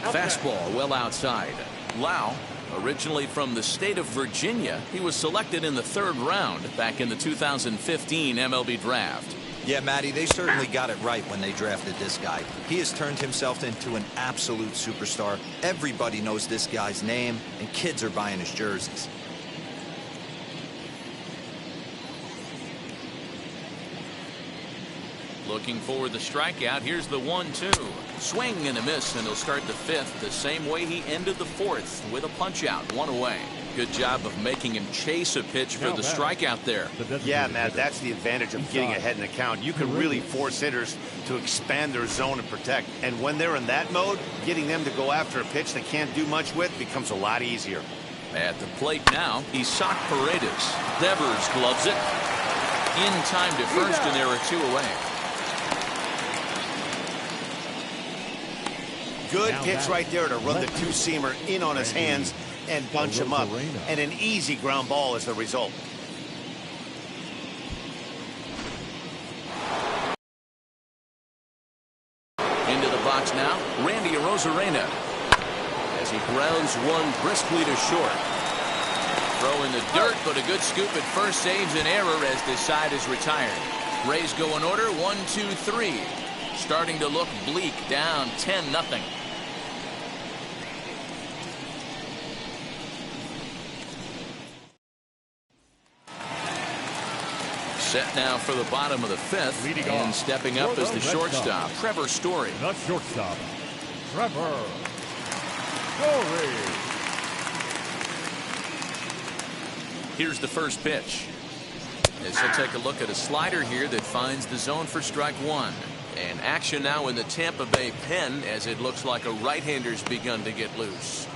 Fastball well outside. Lau, originally from the state of Virginia, he was selected in the 3rd round back in the 2015 MLB draft. Yeah, Matty, they certainly got it right when they drafted this guy. He has turned himself into an absolute superstar. Everybody knows this guy's name, and kids are buying his jerseys. Looking for the strikeout. Here's the 1-2. Swing and a miss, and he'll start the 5th the same way he ended the 4th with a punch-out, 1 away. Good job of making him chase a pitch for the strikeout there. Yeah, Matt, that's the advantage of getting ahead in the count. You can really force hitters to expand their zone and protect. And when they're in that mode, getting them to go after a pitch they can't do much with becomes a lot easier. At the plate now, Isaac Paredes. Devers gloves it. In time to first, and there are 2 away. Good pitch right there to run the 2-seamer in on his hands and bunch him up. And an easy ground ball is the result. Into the box now, Randy Arozarena. As he grounds one briskly to short. Throw in the dirt, but a good scoop at first saves an error as this side is retired. Rays go in order, 1-2-3. Starting to look bleak, down 10-0. Set now for the bottom of the 5th, and stepping up as the shortstop, Trevor Story. The shortstop, Trevor Story. Here's the first pitch. As he'll take a look at a slider here that finds the zone for strike 1. And action now in the Tampa Bay pen as it looks like a right-hander's begun to get loose.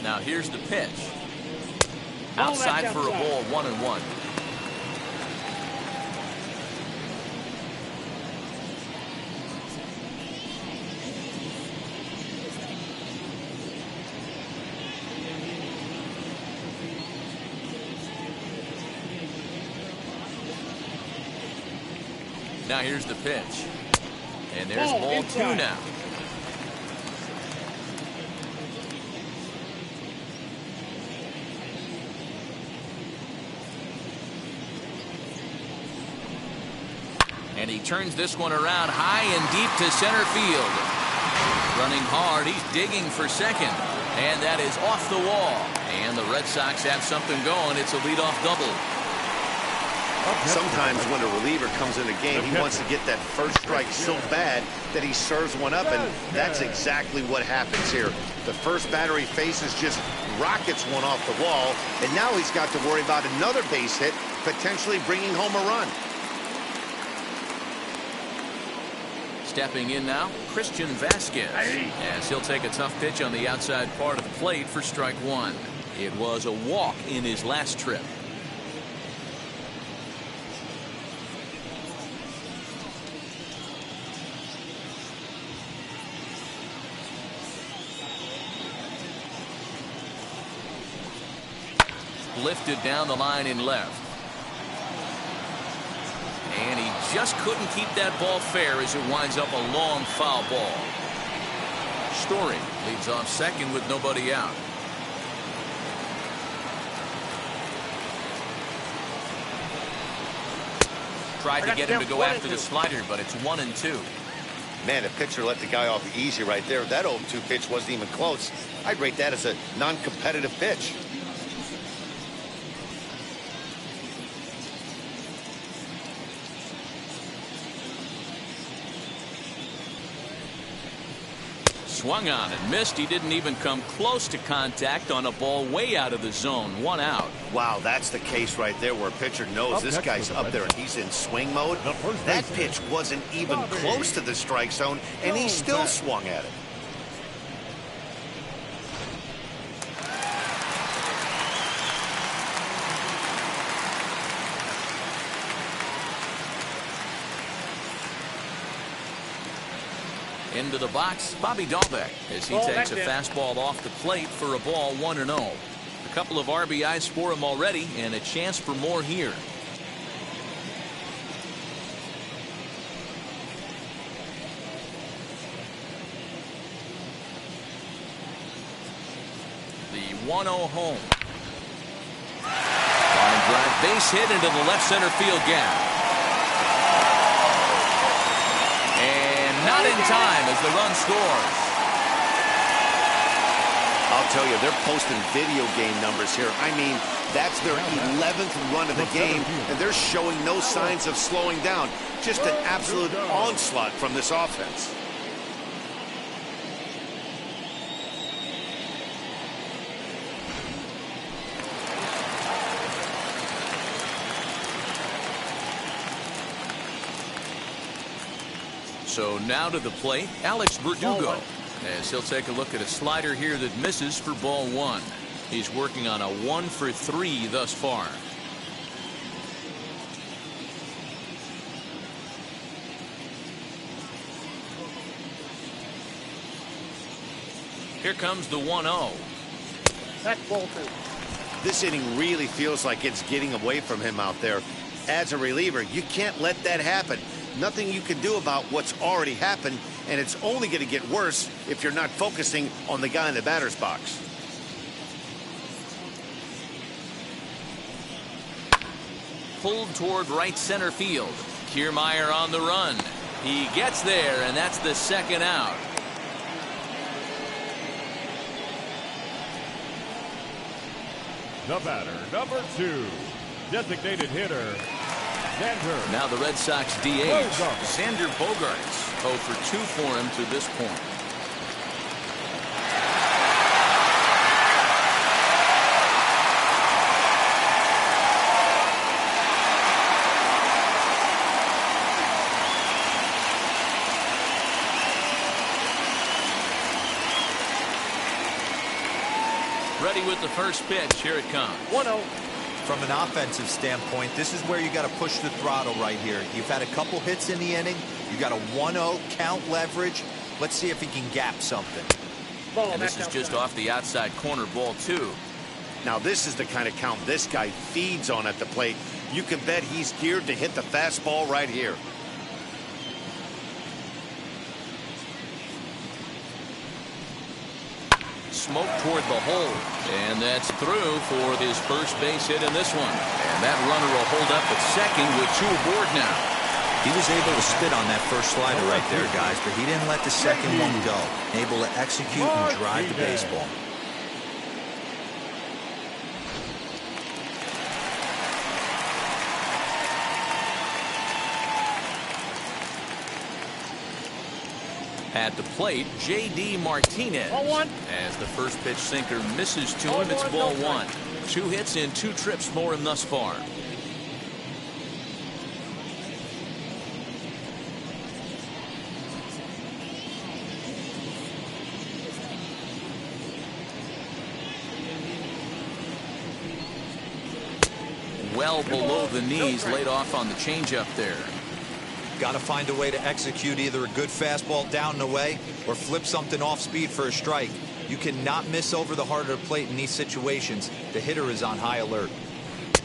Now here's the pitch. Outside for a ball, 1-1. Now here's the pitch. And there's ball 2 now. And he turns this one around high and deep to center field. Running hard, he's digging for second. And that is off the wall. And the Red Sox have something going. It's a leadoff double. Sometimes when a reliever comes in a game, he wants to get that first strike so bad that he serves one up, and that's exactly what happens here. The first batter he faces just rockets one off the wall, and now he's got to worry about another base hit, potentially bringing home a run. Stepping in now, Christian Vasquez, as he'll take a tough pitch on the outside part of the plate for strike 1. It was a walk in his last trip. Lifted down the line in left. And he just couldn't keep that ball fair as it winds up a long foul ball. Story leads off second with nobody out. Tried to get him to go after the slider, but it's 1-2. Man, the pitcher let the guy off easy right there. That 0-2 pitch wasn't even close. I'd rate that as a non-competitive pitch. Swung on and missed. He didn't even come close to contact on a ball way out of the zone. 1 out. Wow, that's the case right there where a pitcher knows this guy's up there and he's in swing mode. That pitch wasn't even close to the strike zone, and he still swung at it. Into the box, Bobby Dahlbeck, as he takes a fastball off the plate for a ball 1-0. A couple of RBIs for him already, and a chance for more here. The 1-0 home. Line drive, base hit into the left center field gap. Not in time as the run scores. I'll tell you, they're posting video game numbers here. I mean, that's their 11th run of the game, and they're showing no signs of slowing down. Just an absolute onslaught from this offense. So now to the plate, Alex Verdugo, as he'll take a look at a slider here that misses for ball 1. He's working on a 1-for-3 thus far. Here comes the 1-0. That's ball 2. This inning really feels like it's getting away from him out there. As a reliever, you can't let that happen. Nothing you can do about what's already happened, and it's only going to get worse if you're not focusing on the guy in the batter's box. Pulled toward right center field. Kiermaier on the run. He gets there, and that's the 2nd out. The batter, number 2, designated hitter, Xander. Now the Red Sox DH, Xander Bogaerts, 0 for 2 for him to this point. Ready with the first pitch. Here it comes. 1-0. From an offensive standpoint, this is where you got to push the throttle right here. You've had a couple hits in the inning. You got a 1-0 count leverage. Let's see if he can gap something. And this is just off the outside corner, ball 2. Now this is the kind of count this guy feeds on at the plate. You can bet he's geared to hit the fastball right here. smoke toward the hole. And that's through for his first base hit in this one. And that runner will hold up at second with 2 aboard now. He was able to spit on that first slider right there, guys, but he didn't let the second one go. Able to execute and drive the baseball. At the plate, J.D. Martinez. Ball 1. As the first pitch sinker misses to him, it's ball 1. 2 hits in 2 trips for him thus far. Well below the knees, laid off on the changeup there. Got to find a way to execute either a good fastball down and away or flip something off speed for a strike. You cannot miss over the heart of the plate in these situations. The hitter is on high alert.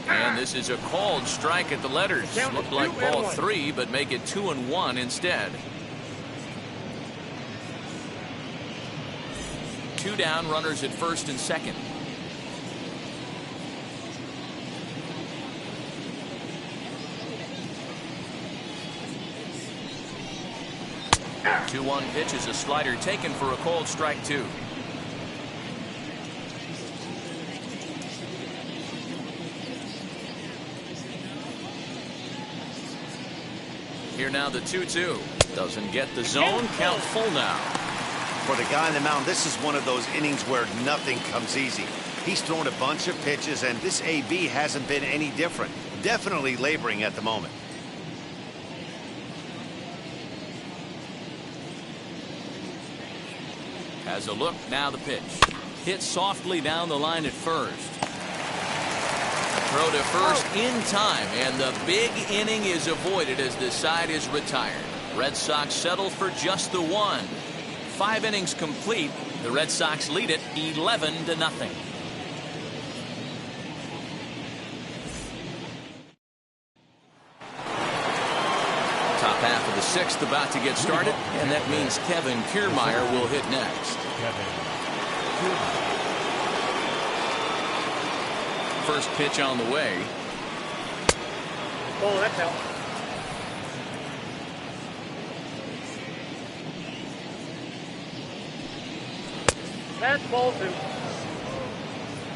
And this is a called strike at the letters. Looked like ball 3, but make it 2-1 instead. 2 down, runners at first and second. 2-1 pitch is a slider taken for a called strike 2. Here now the 2-2. Doesn't get the zone. Count full now. For the guy on the mound, this is one of those innings where nothing comes easy. He's thrown a bunch of pitches, and this AB hasn't been any different. Definitely laboring at the moment. Has a look, now the pitch. Hit softly down the line at first. Throw to first in time, and the big inning is avoided as the side is retired. Red Sox settle for just the 1. 5 innings complete. The Red Sox lead it 11-0. Top half of the 6th about to get started, and that means Kevin Kiermaier will hit next. First pitch on the way. Oh, that's out. That's ball 2.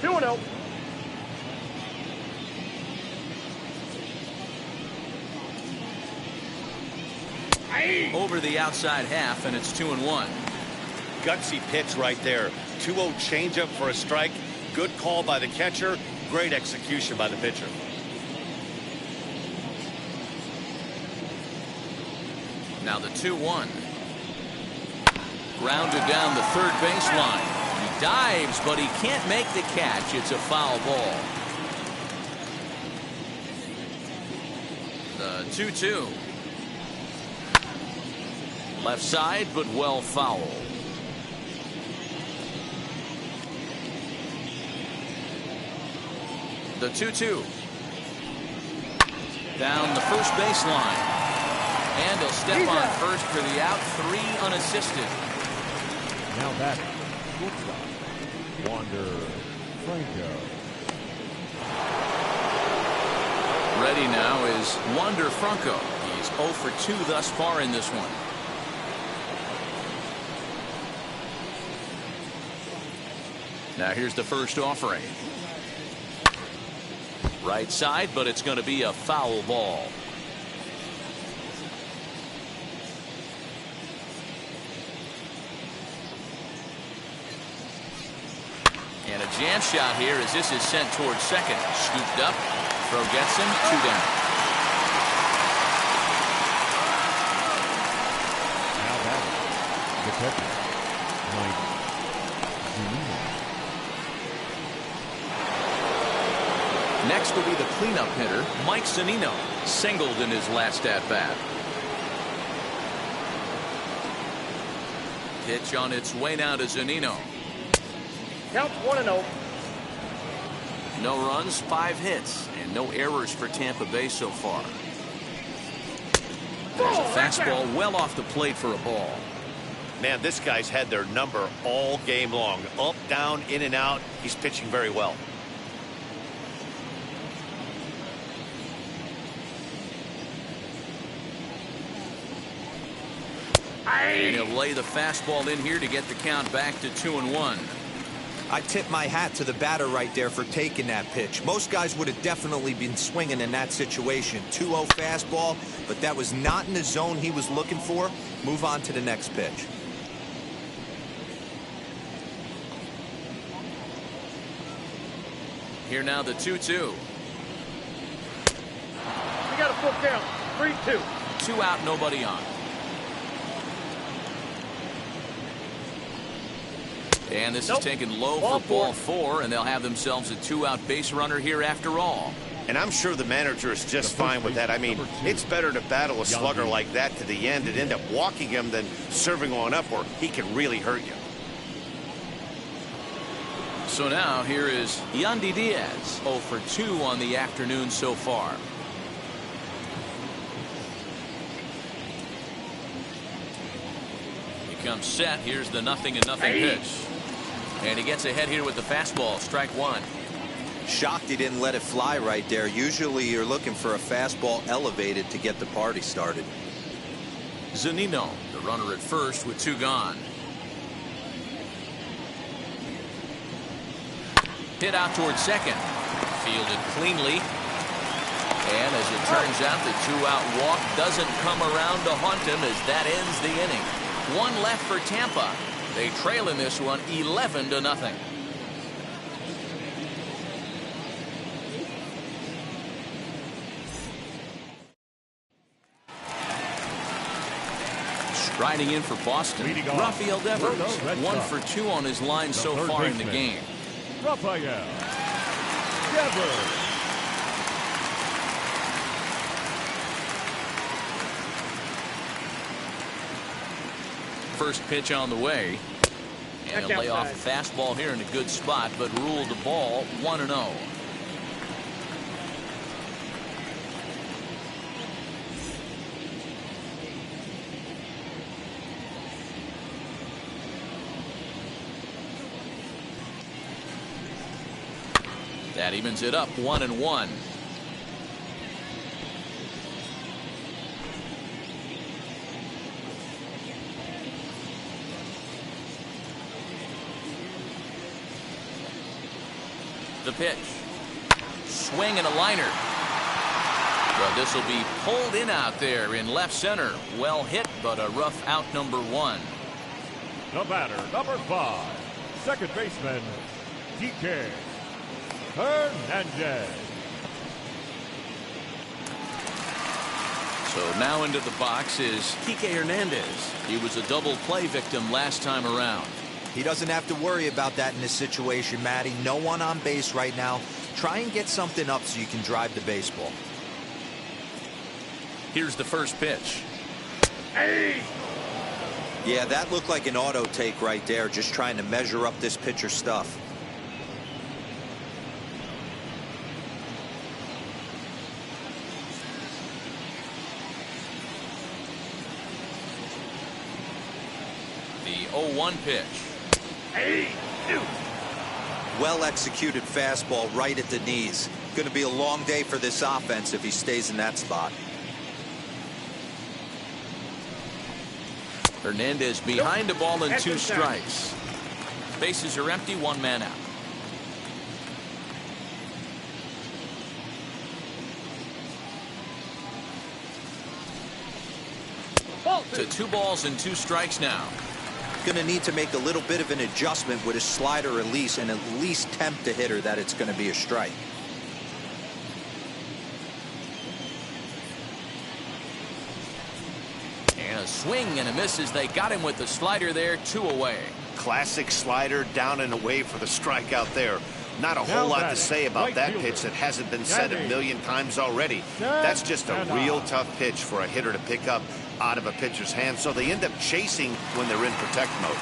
2-0. Over the outside half, and it's 2-1. Gutsy pitch right there. 2-0 changeup for a strike. Good call by the catcher. Great execution by the pitcher. Now the 2-1. Grounded down the third baseline. He dives, but he can't make the catch. It's a foul ball. The 2-2. Left side, but well fouled. The 2-2. Down the first baseline. And he'll step on first for the out. 3 unassisted. Now batting, shortstop, Wander Franco. Ready now is Wander Franco. He's 0 for 2 thus far in this one. Now here's the first offering. Right side, but it's going to be a foul ball. And a jam shot here as this is sent towards second. Scooped up. Throw gets him. 2 down. Now batting, the catcher, Mike Zunino. Next will be the cleanup hitter, Mike Zunino. Singled in his last at-bat. Pitch on its way now to Zunino. Counts 1-0. No runs, 5 hits, and no errors for Tampa Bay so far. There's a fastball well off the plate for a ball. Man, this guy's had their number all game long. Up, down, in and out. He's pitching very well. And he'll lay the fastball in here to get the count back to 2-1. I tip my hat to the batter right there for taking that pitch. Most guys would have definitely been swinging in that situation. 2-0 fastball, but that was not in the zone he was looking for. Move on to the next pitch. Here now the 2-2. We got a full count. 3-2. 2 out, nobody on. And this is taken low for ball 4, and they'll have themselves a 2-out base runner here after all. And I'm sure the manager is just fine with that. I mean, it's better to battle a slugger like that to the end and end up walking him than serving one up where he can really hurt you. So now here is NLDS, 0 for 2 on the afternoon so far. He comes set. Here's the 0-0 pitch. And he gets ahead here with the fastball. Strike 1. Shocked he didn't let it fly right there. Usually you're looking for a fastball elevated to get the party started. Zunino, the runner at first with 2 gone. Hit out towards second. Fielded cleanly. And as it turns out, the 2-out walk doesn't come around to haunt him as that ends the inning. 1 left for Tampa. They trail in this one 11-0. Striding in for Boston, Rafael Devers, 1 for 2 on his line so far in the game. Rafael Devers. First pitch on the way. And he'll lay off a fastball here in a good spot, but ruled the ball 1-0. That evens it up 1-1. The pitch. Swing and a liner. But this will be pulled in out there in left center. Well hit, but a rough out number 1. The batter, number 5, second baseman, FKK Hernandez. So now into the box is FKK Hernandez. He was a double play victim last time around. He doesn't have to worry about that in this situation, Matty. No one on base right now. Try and get something up so you can drive the baseball. Here's the first pitch. Hey! Yeah, that looked like an auto take right there, just trying to measure up this pitcher's stuff. The 0-1 pitch. Well executed fastball right at the knees. Going to be a long day for this offense if he stays in that spot. Hernandez behind the ball and 2 strikes. Bases are empty, 1 man out. To 2 balls and 2 strikes now. Going to need to make a little bit of an adjustment with his slider release and at least tempt the hitter that it's going to be a strike. And a swing and a miss as they got him with the slider there, 2 away. Classic slider down and away for the strikeout there. Not a whole lot to say about that pitch that hasn't been said a million times already. That's just a real tough pitch for a hitter to pick up out of a pitcher's hand, so they end up chasing when they're in protect mode.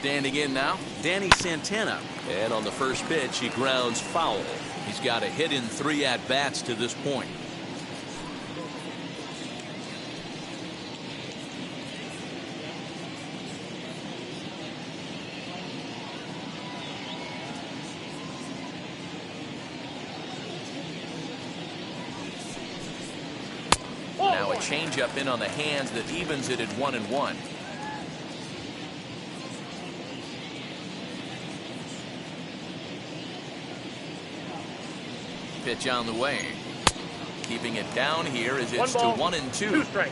Standing in now, Danny Santana. And on the first pitch, he grounds foul. He's got a hit in 3 at-bats to this point. Now a changeup in on the hands that evens it at 1-1. Pitch on the way. Keeping it down here as it's to 1-2. 2 strikes.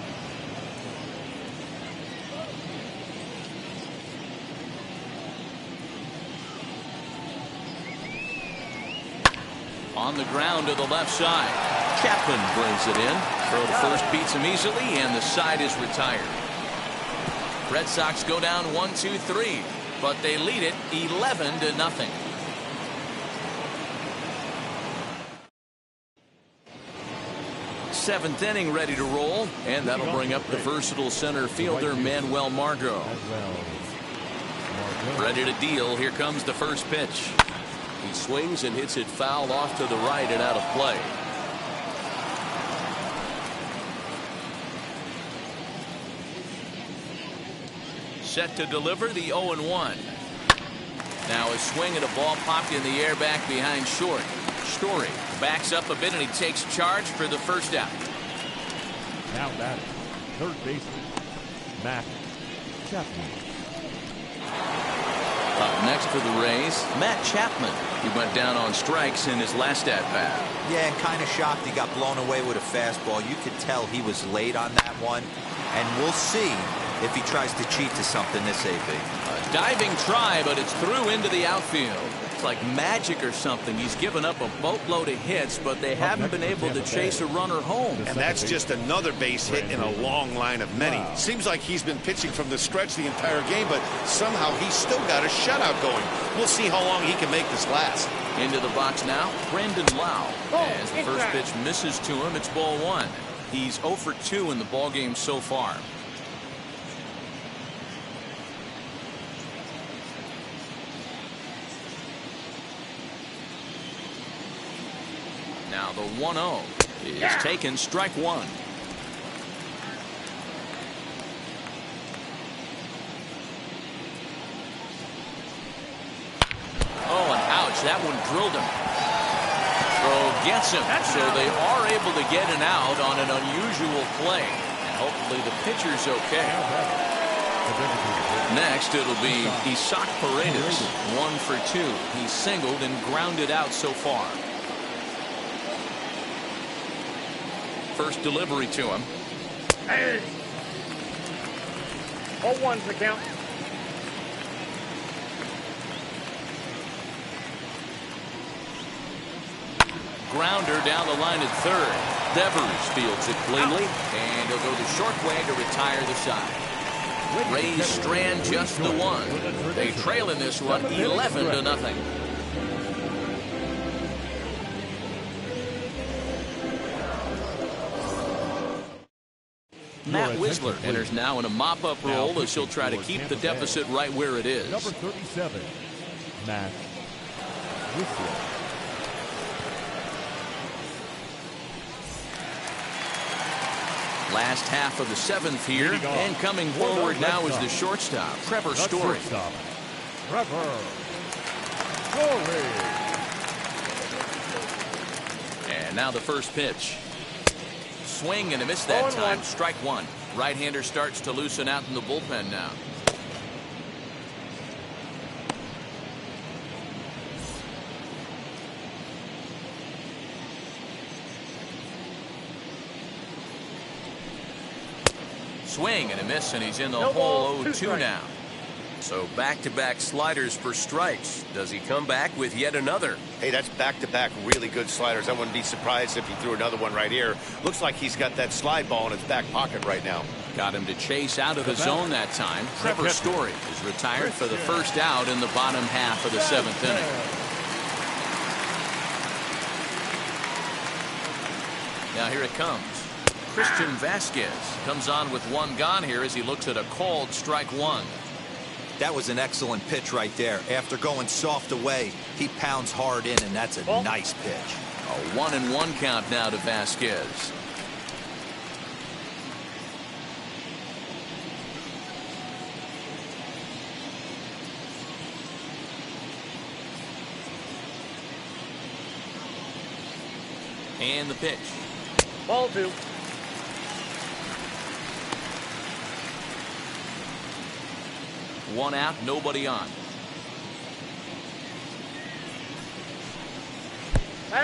On the ground to the left side. Chapman brings it in. Throw to first beats him easily, and the side is retired. Red Sox go down 1-2-3, but they lead it 11-0. Seventh inning ready to roll, and that'll bring up the versatile center fielder Manuel Margot. Ready to deal. Here comes the first pitch. He swings and hits it foul off to the right and out of play. Set to deliver the 0-1. Now a swing and a ball popped in the air back behind short. Story backs up a bit and he takes charge for the first out. Now batting, third baseman, Matt Chapman. Up next for the Rays, Matt Chapman. He went down on strikes in his last at-bat. Yeah, and kind of shocked he got blown away with a fastball. You could tell he was late on that one. And we'll see if he tries to cheat to something this AB. A diving try, but it's through into the outfield. It's like magic or something. He's given up a boatload of hits, but they haven't been able to chase a runner home. And that's just another base hit in a long line of many. Seems like he's been pitching from the stretch the entire game, but somehow he's still got a shutout going. We'll see how long he can make this last. Into the box now, Brandon Lau. As the first pitch misses to him, it's ball 1. He's 0 for 2 in the ballgame so far. Now the 1-0 is taken, strike 1. Oh, and ouch, that one drilled him. Throw gets him, so they are able to get an out on an unusual play. And hopefully the pitcher's okay. Next, it'll be Isaac Paredes, 1 for 2. He's singled and grounded out so far. First delivery to him. Hey. 0-1's the count. Grounder down the line at third. Devers fields it cleanly, and he'll go the short way to retire the side. Rays strand just the 1. They trail in this one 11-0. Matt Wisler enters now in a mop-up role as he'll try to keep the deficit right where it is. Number 37, Matt Wisler. Last half of the 7th here, and coming forward now is the shortstop, Trevor Story. Trevor Story. And now the first pitch. Swing and a miss that time. Strike 1. Right-hander starts to loosen out in the bullpen now. Swing and a miss, and he's in the hole 0-2 now. So back-to-back sliders for strikes. Does he come back with yet another? Hey, that's back-to-back really good sliders. I wouldn't be surprised if he threw another one right here. Looks like he's got that slide ball in his back pocket right now. Got him to chase out of the zone that time. Trevor Story is retired for the first out in the bottom half of the 7th inning. Now here it comes. Christian Vasquez comes on with 1 gone here as he looks at a called strike 1. That was an excellent pitch right there. After going soft away, he pounds hard in, and that's a nice pitch. A 1-1 count now to Vasquez. And the pitch. Ball 2. One out, nobody on.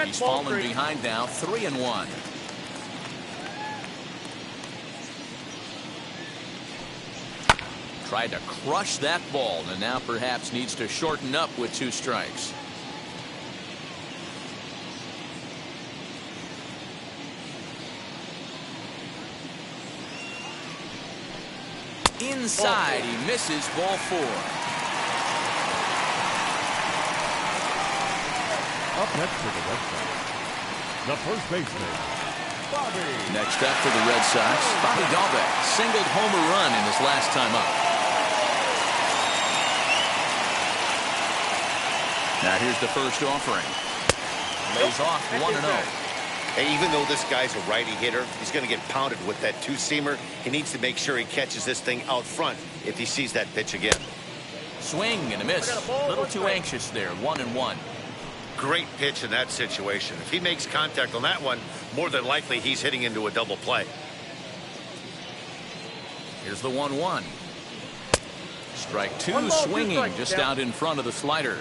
He's fallen behind now, 3-1. Tried to crush that ball, and now perhaps needs to shorten up with 2 strikes. Inside, he misses, ball 4. Up next for the Red Sox, the first baseman, Bobby. Next up for the Red Sox, Bobby Dalbec singled homer run in his last time up. Now here's the first offering. Lays off 1-0. Hey, even though this guy's a righty hitter, he's going to get pounded with that 2-seamer. He needs to make sure he catches this thing out front if he sees that pitch again. Swing and a miss. A little too anxious there, 1-1. Great pitch in that situation. If he makes contact on that one, more than likely he's hitting into a double play. Here's the 1-1. Strike 2, swinging just out in front of the slider.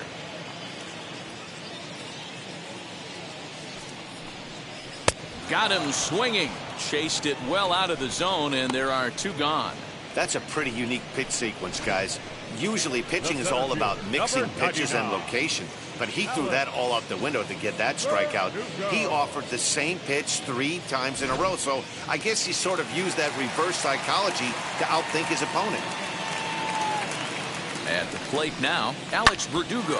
Got him swinging. Chased it well out of the zone, and there are 2 gone. That's a pretty unique pitch sequence, guys. Usually pitching is all about mixing pitches and location, but he threw that all out the window to get that strikeout. He offered the same pitch 3 times in a row, so I guess he sort of used that reverse psychology to outthink his opponent. At the plate now, Alex Verdugo.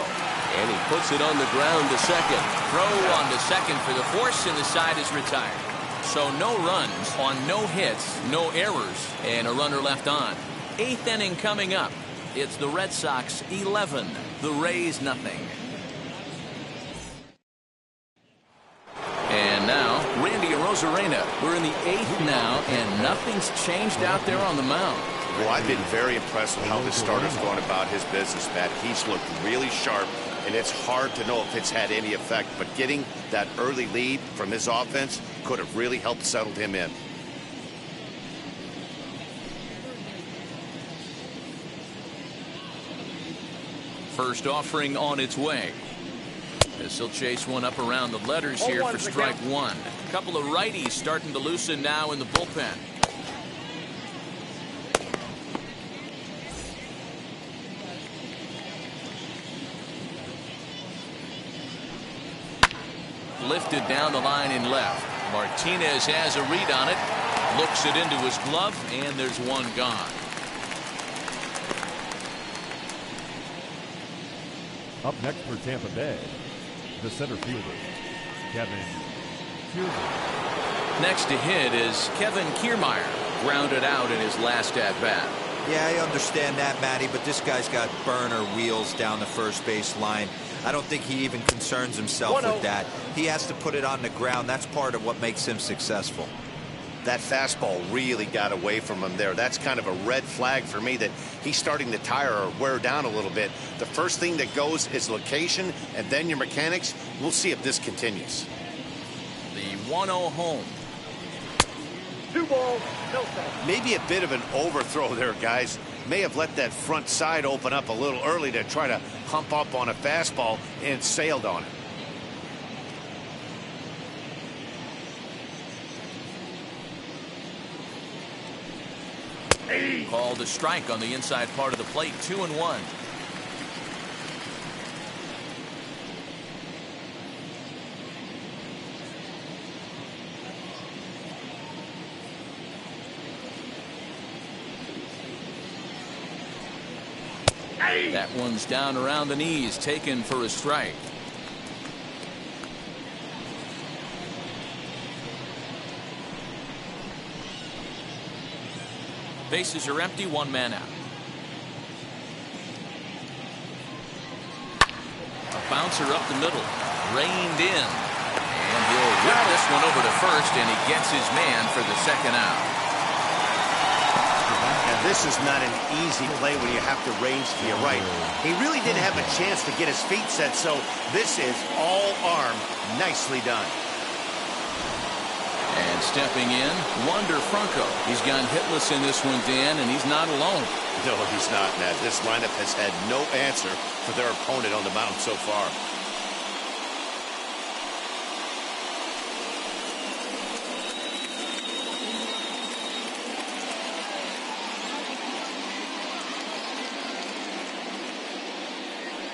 And he puts it on the ground to second. Throw on to second for the force, and the side is retired. So no runs on no hits, no errors, and a runner left on. 8th inning coming up. It's the Red Sox 11, the Rays nothing. And now, Randy Arozarena. We're in the 8th now, and nothing's changed out there on the mound. Well, I've been very impressed with how this starter's going about his business, Matt. He's looked really sharp, and it's hard to know if it's had any effect, but getting that early lead from his offense could have really helped settle him in. First offering on its way. This will chase one up around the letters here for strike 1. A couple of righties starting to loosen now in the bullpen. Lifted down the line in left. Martinez has a read on it. Looks it into his glove, and there's 1 gone. Up next for Tampa Bay, the center fielder, Kevin Kiermaier. Next to hit is Kevin Kiermaier. Grounded out in his last at-bat. Yeah, I understand that, Matty, but this guy's got burner wheels down the first base line. I don't think he even concerns himself with that. He has to put it on the ground. That's part of what makes him successful. That fastball really got away from him there. That's kind of a red flag for me that he's starting to tire or wear down a little bit. The first thing that goes is location, and then your mechanics. We'll see if this continues. The 1-0 home. 2 balls, no strikes. Maybe a bit of an overthrow there, guys. May have let that front side open up a little early to try to hump up on a fastball and sailed on it. Called a strike on the inside part of the plate. 2-1. That one's down around the knees, taken for a strike. Bases are empty, 1 man out. bouncer up the middle. Reined in. And he'll whip this one over to first, and he gets his man for the second out. And this is not an easy play when you have to range to your right. He really didn't have a chance to get his feet set, so this is all arm. Nicely done. And stepping in, Wander Franco. He's gone hitless in this one, Dan, and he's not alone. No, he's not, Matt. This lineup has had no answer for their opponent on the mound so far.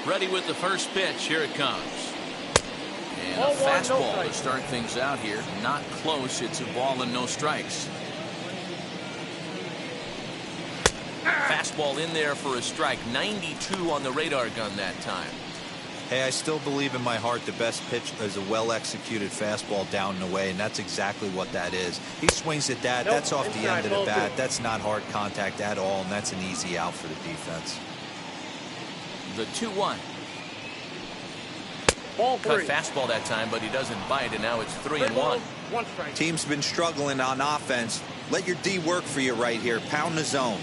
Ready with the first pitch. Here it comes. And a fastball to start things out here. Not close. It's a ball and no strikes. Fastball in there for a strike. 92 on the radar gun that time. Hey, I still believe in my heart the best pitch is a well-executed fastball down and away, and that's exactly what that is. He swings at that. That's off the end of the bat. That's not hard contact at all, and that's an easy out for the defense. The 2-1. Ball Cut three. fastball that time, but he doesn't bite, and now it's 3-1. One strike. Team's been struggling on offense. Let your D work for you right here. Pound the zone.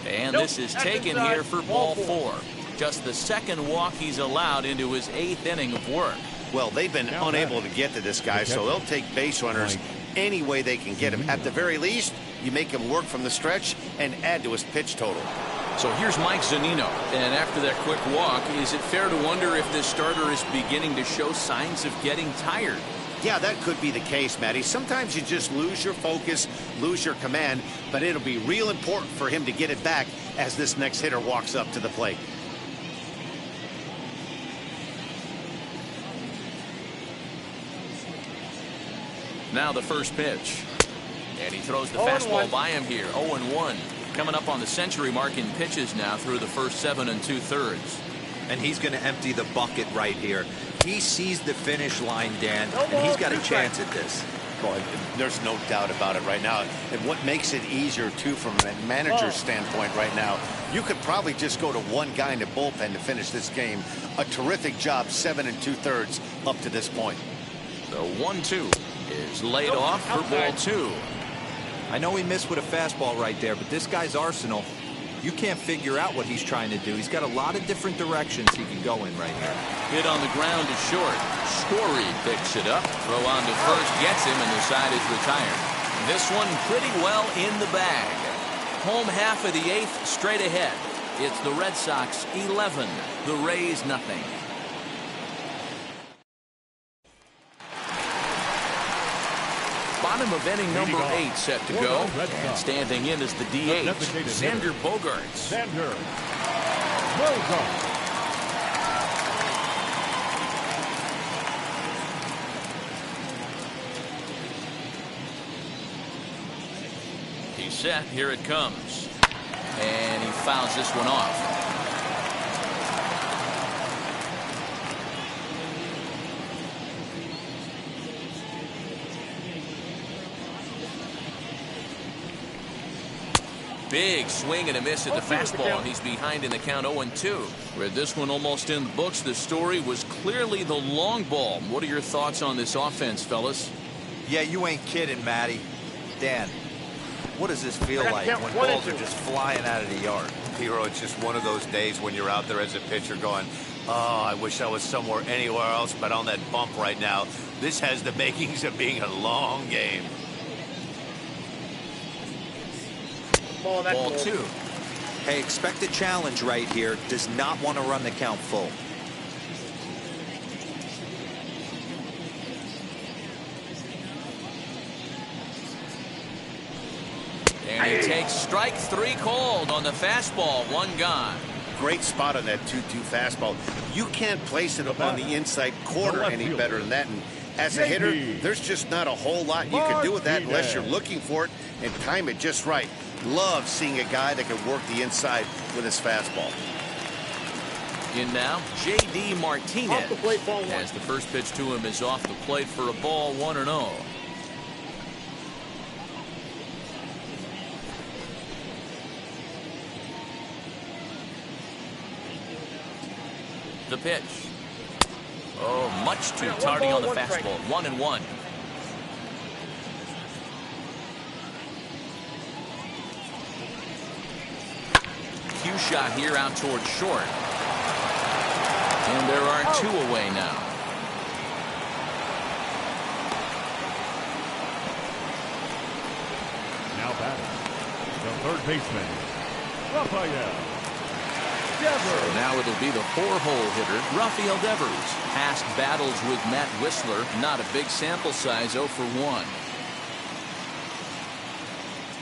And Nope, this is that's taken inside. here for ball 4. Just the second walk he's allowed into his 8th inning of work. Well, they've been unable to get to this guy, so they'll take base runners any way they can get him. At the very least, you make him work from the stretch and add to his pitch total. So here's Mike Zunino, and after that quick walk, is it fair to wonder if this starter is beginning to show signs of getting tired? Yeah, that could be the case, Matty. Sometimes you just lose your focus, lose your command, but it'll be real important for him to get it back as this next hitter walks up to the plate. Now the first pitch. And he throws the fastball by him here. 0-1. Coming up on the century mark in pitches now through the first 7 2/3. And he's going to empty the bucket right here. He sees the finish line, Dan, and he's got a chance at this. Boy, there's no doubt about it right now. And what makes it easier, too, from a manager's standpoint right now, you could probably just go to one guy in the bullpen to finish this game. A terrific job, 7 2/3 up to this point. The 1-2 is laid off for ball 2. I know he missed with a fastball right there, but this guy's arsenal, you can't figure out what he's trying to do. He's got a lot of different directions he can go in right here. Hit on the ground to short. Story picks it up. Throw on to first, gets him, and the side is retired. This one pretty well in the bag. Home half of the 8th straight ahead. It's the Red Sox 11, the Rays nothing. Bottom of inning number 8 set to go. And standing in is the DH, Xander Bogaerts. Xander Bogaerts. He's set. Here it comes. And he fouls this one off. Big swing and a miss at the fastball, and he's behind in the count 0-2. With this one almost in the books, the story was clearly the long ball. What are your thoughts on this offense, fellas? Yeah, you ain't kidding, Matty. Dan, what does this feel like when balls are just flying out of the yard? Hero, it's just one of those days when you're out there as a pitcher going, oh, I wish I was somewhere anywhere else but on that bump right now. This has the makings of being a long game. Ball 2. Hey, expect a challenge right here. Does not want to run the count full. And he takes strike 3 called on the fastball. 1 gone. Great spot on that 2-2 fastball. You can't place it on the inside corner any better than that. And as a hitter, there's just not a whole lot you can do with that unless you're looking for it and time it just right. Love seeing a guy that can work the inside with his fastball. In now, J.D. Martinez. Off the plate, ball 1. As the first pitch to him is off the plate for a ball, 1-0. The pitch. Oh, much too tardy on the fastball. 1-1. Cue shot here out towards short. And there are two away now. Now batting, the third baseman, Rafael Devers. So now it'll be the four-hole hitter, Rafael Devers. Past battles with Matt Whistler, not a big sample size, 0 for 1.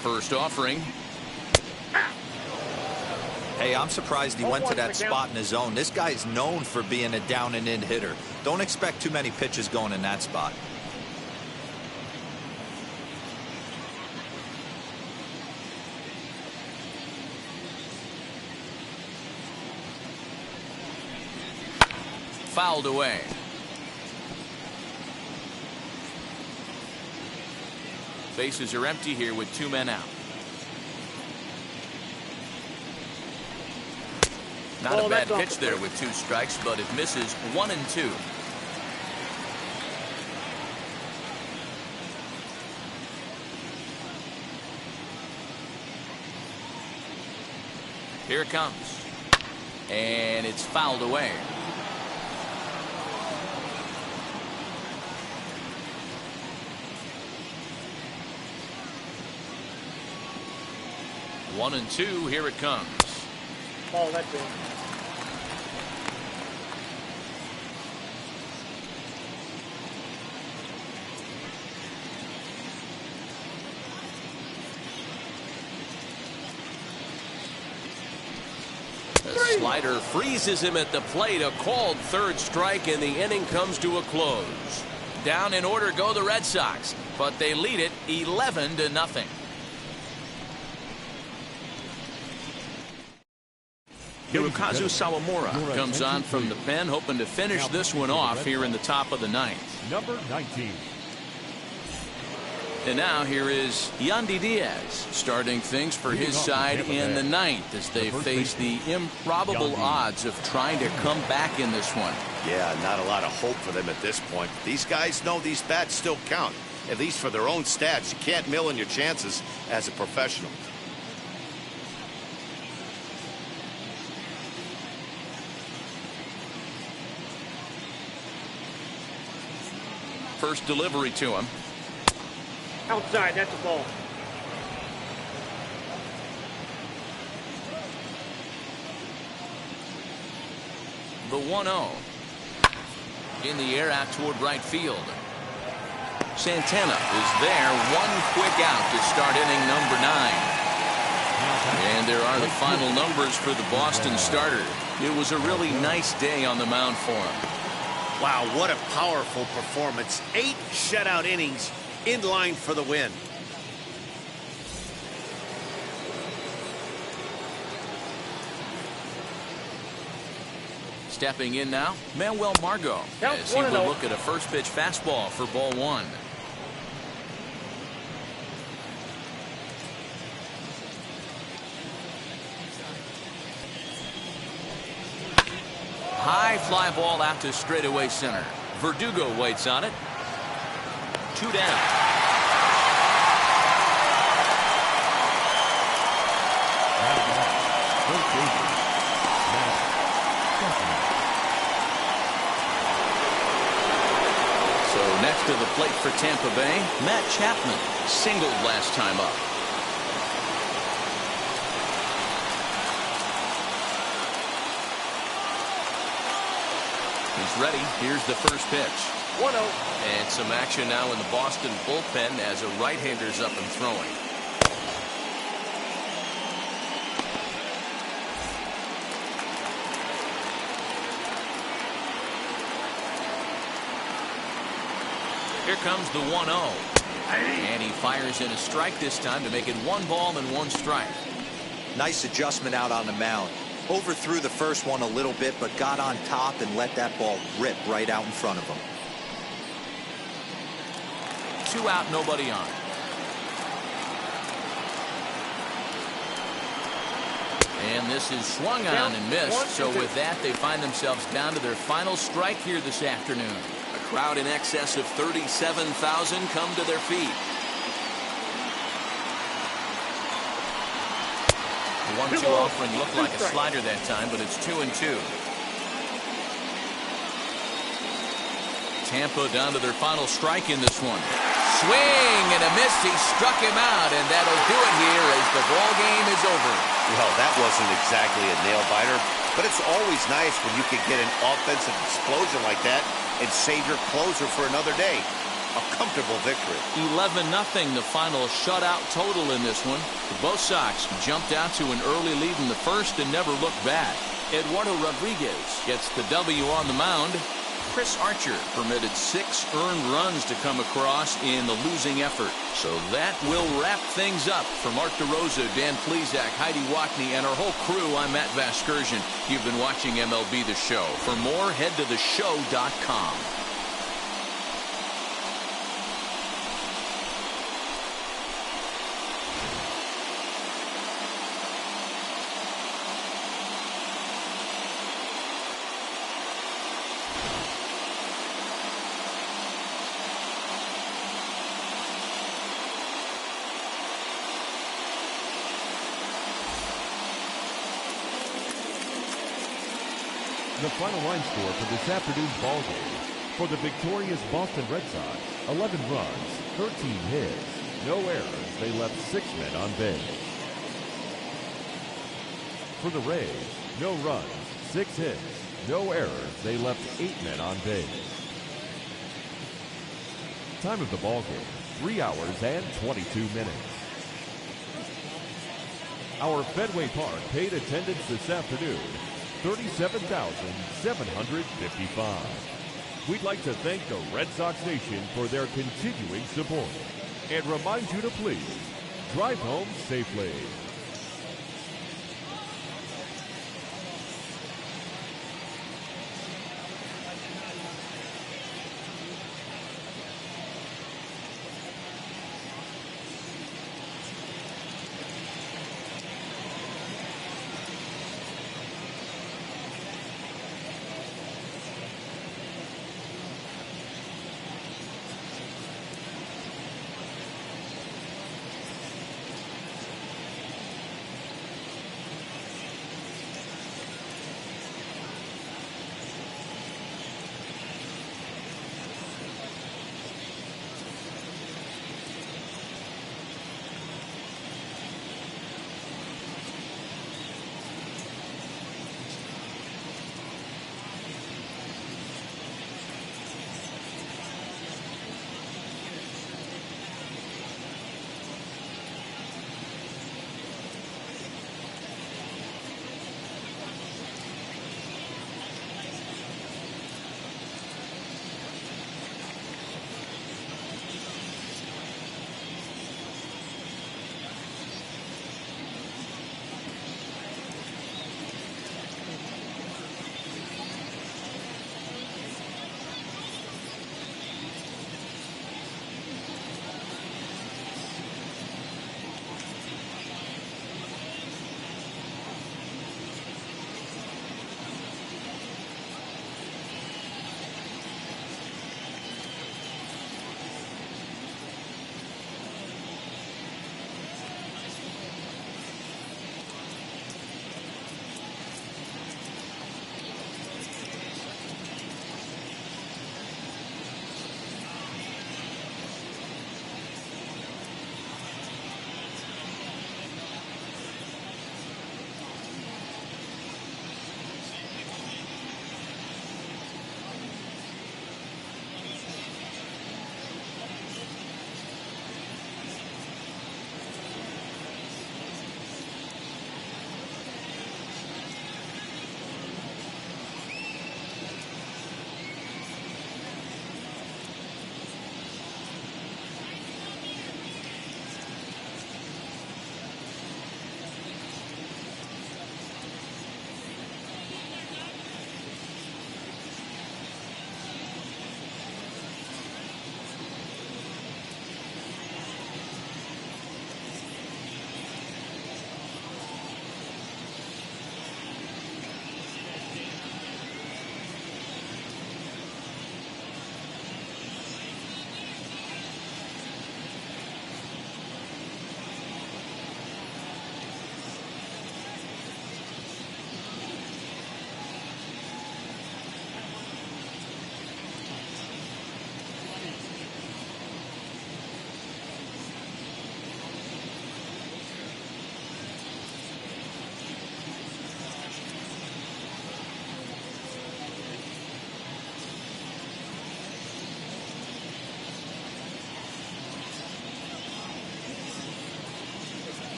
First offering. Hey, I'm surprised he went to that spot in his zone. This guy's known for being a down and in hitter. Don't expect too many pitches going in that spot. Fouled away. Bases are empty here with 2 men out. Not a bad pitch there with 2 strikes, but it misses. 1-2. Here it comes. And it's fouled away. One and two, here it comes. Oh, that's it. The slider freezes him at the plate. A called third strike, and the inning comes to a close. Down in order go the Red Sox, but they lead it 11-0. Hirokazu Sawamura comes on from the pen, hoping to finish this one off here in the top of the 9th. Number 19. And now here is Yandy Diaz starting things for his side in the 9th as they face the improbable odds of trying to come back in this one. Yeah, not a lot of hope for them at this point. These guys know these bats still count, at least for their own stats. You can't mill in your chances as a professional. First delivery to him. Outside, that's a ball. The 1-0. In the air out toward right field. Santana is there. One quick out to start inning number 9. And there are the final numbers for the Boston starter. It was a really nice day on the mound for him. Wow, what a powerful performance. 8 shutout innings in line for the win. Stepping in now, Manuel Margot, as he will look at a first pitch fastball for ball 1. High fly ball out to straightaway center. Verdugo waits on it. 2 down. So next to the plate for Tampa Bay, Matt Chapman singled last time up. He's ready. Here's the first pitch. 1-0. And some action now in the Boston bullpen as a right-hander's up and throwing. Here comes the 1-0. And he fires in a strike this time to make it 1 ball and 1 strike. Nice adjustment out on the mound. Overthrew the first one a little bit, but got on top and let that ball rip right out in front of him. 2 out, nobody on. And this is swung on and missed. So with that, they find themselves down to their final strike here this afternoon. A crowd in excess of 37,000 come to their feet. The 1-2 offering looked like a slider that time, but it's 2-2. Tampa down to their final strike in this one. Swing and a miss. He struck him out, and that'll do it here as the ball game is over. Well, that wasn't exactly a nail-biter, but it's always nice when you can get an offensive explosion like that and save your closer for another day. A comfortable victory. 11-0, the final shutout total in this one. Both Sox jumped out to an early lead in the first and never looked back. Eduardo Rodriguez gets the W on the mound. Chris Archer permitted 6 earned runs to come across in the losing effort. So that will wrap things up. For Mark DeRosa, Dan Plesac, Heidi Wackney, and our whole crew, I'm Matt Vasgersian. You've been watching MLB The Show. For more, head to theshow.com. The final line score for this afternoon's ball game. For the victorious Boston Red Sox, 11 runs, 13 hits, no errors. They left 6 men on base. For the Rays, no runs, 6 hits, no errors. They left 8 men on base. Time of the ball game, 3 hours and 22 minutes. Our Fenway Park paid attendance this afternoon, 37,755. We'd like to thank the Red Sox Nation for their continuing support and remind you to please drive home safely.